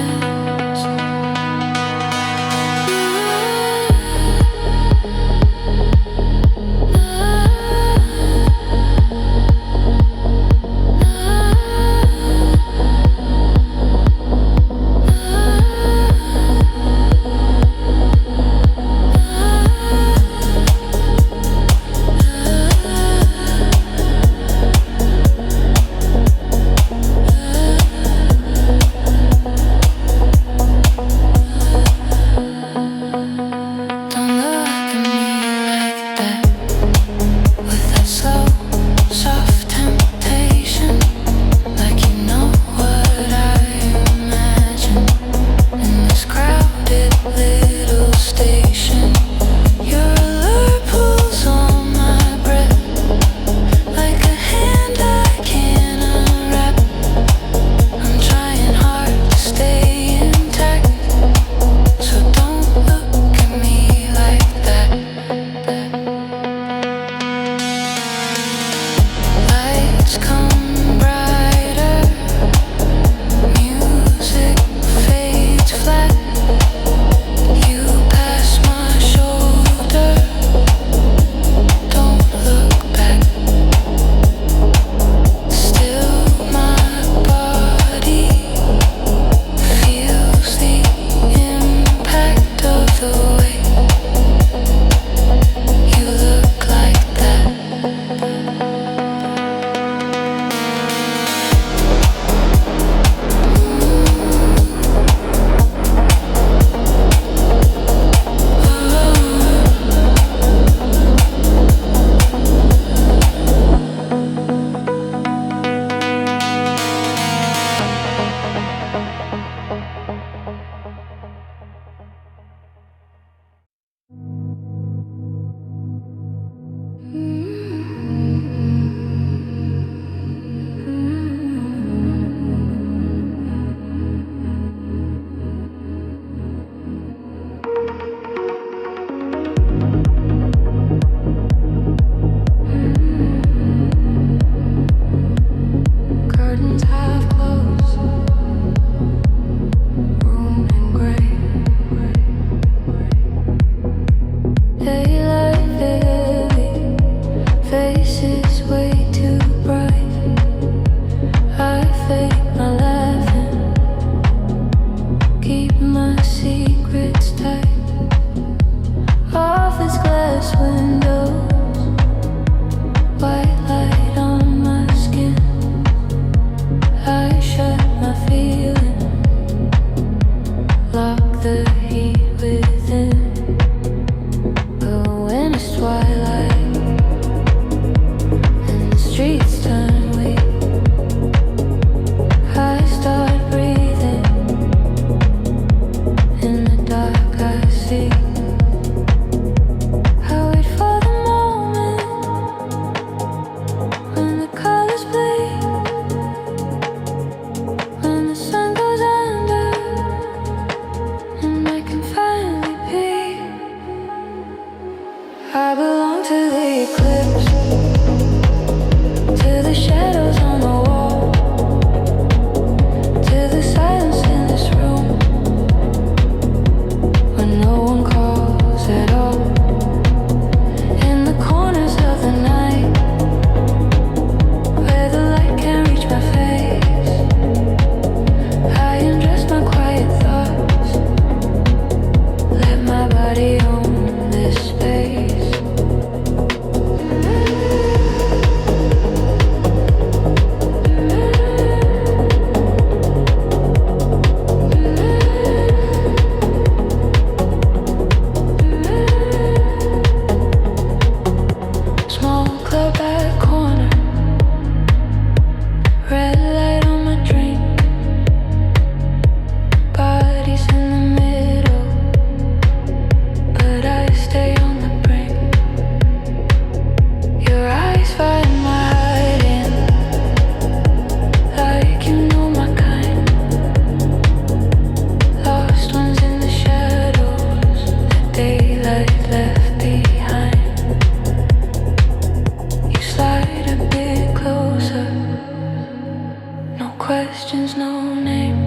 questions, no name.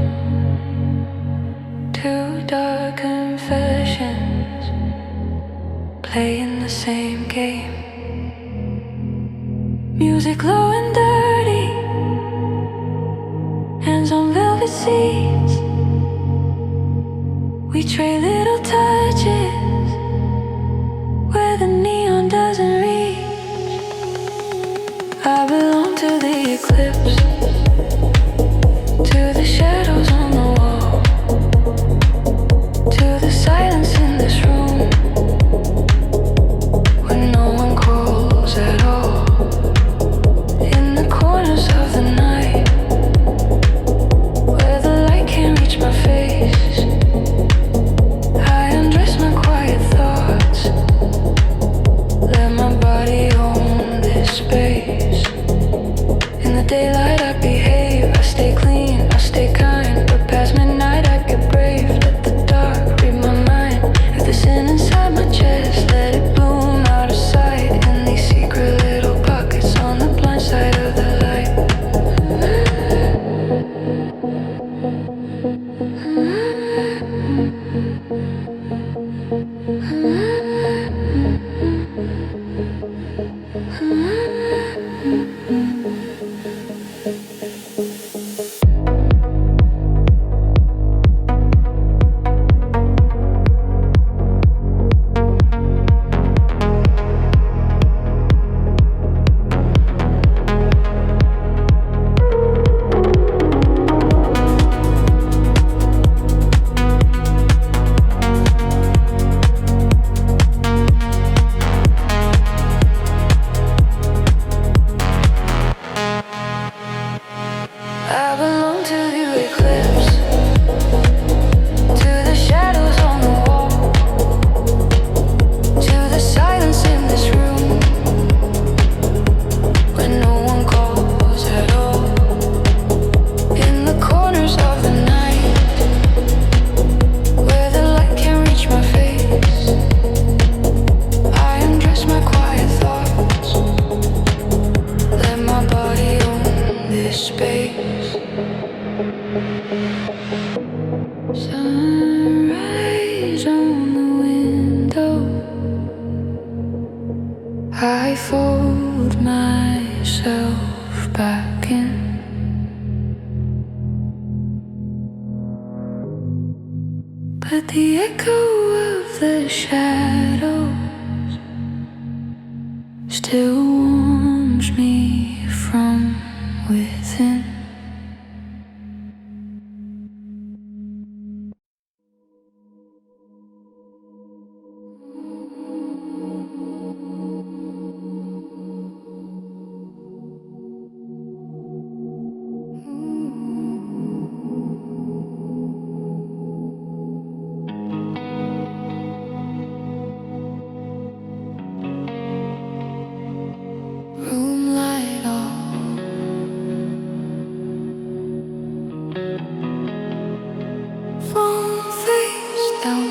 Two dark confessions, playing the same game. Music low and dirty, hands on velvet seats. We trade little touches where the neon doesn't reach. I belong to the eclipse, to the shadows on the wall, to the silence in this room when no one calls at all. In the corners of the night where the light can't reach my face, I undress my quiet thoughts, let my body own this space. In the daylight I behave, I stay clean, I stay kind, but past midnight I get brave. Let the dark read my mind. If the sin inside my chest, let it bloom out of sight in these secret little pockets on the blind side of the light. I belong to the eclipse, to the shadows on the wall, to the silence in this room when no one calls at all. In the corners of the night where the light can't reach my face, I undress my quiet thoughts, let my body own this space. Sunrise on the window, I fold myself back in. But the echo of the shadows still warms me from within. Room light on, phone face down.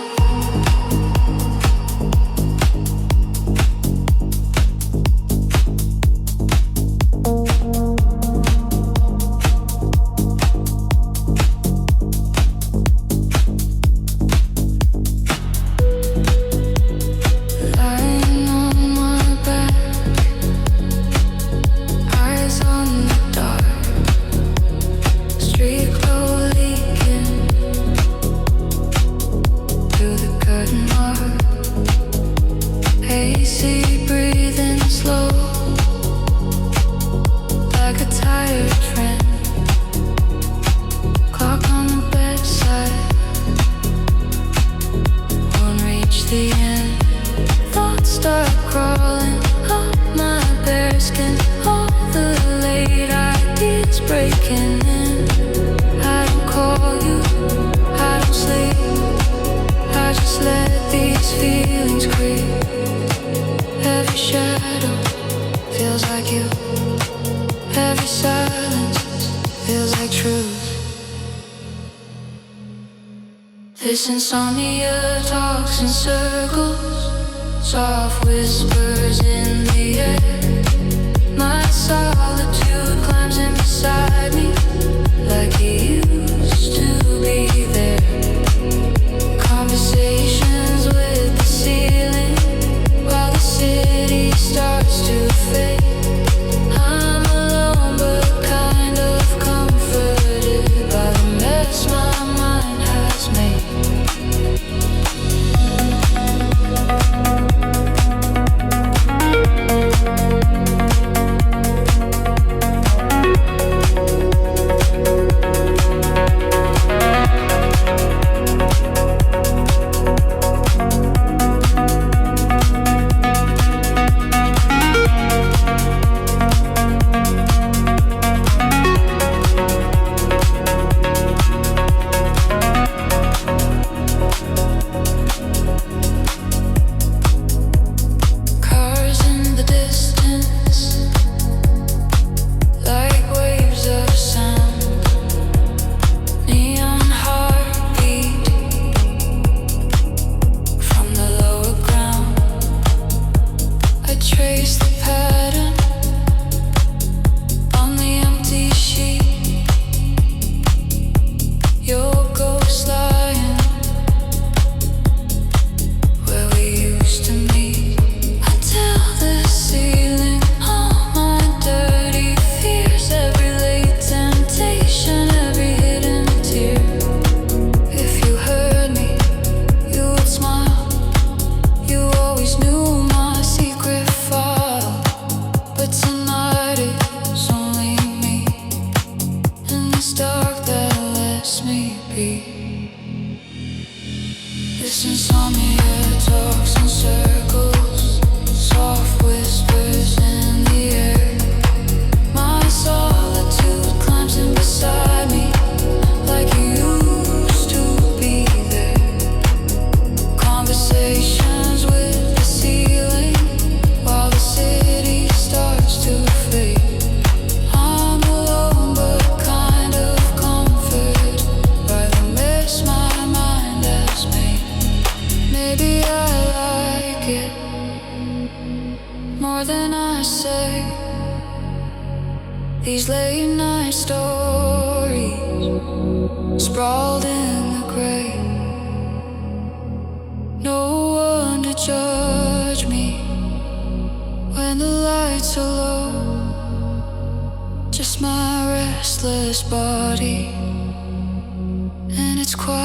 Lying on my back, eyes on the dark, street glow leaking through the curtain mark. AC breathing slow, like a tired friend. Clock on the bedside won't reach the end. Thoughts start crawling up my bare skin. All the late ideas breaking in. I don't call you, I don't sleep, I just let these feelings creep. Every shadow feels like you, every silence feels like truth. This insomnia talks in circles, soft whispers in the air. My solitude climbs in beside me like lets me be. This insomnia talks in circles, soft whispers in the air. My solitude climbs in beside me, like you used to be there. Conversations with the ceiling, while the city starts to fade. I'm alone but kind of comforted by the mess my mind has made. Maybe I like it more than I say. These late night stories sprawled in the gray. No one to judge me when the lights are low. Just my restless body, and it's quiet.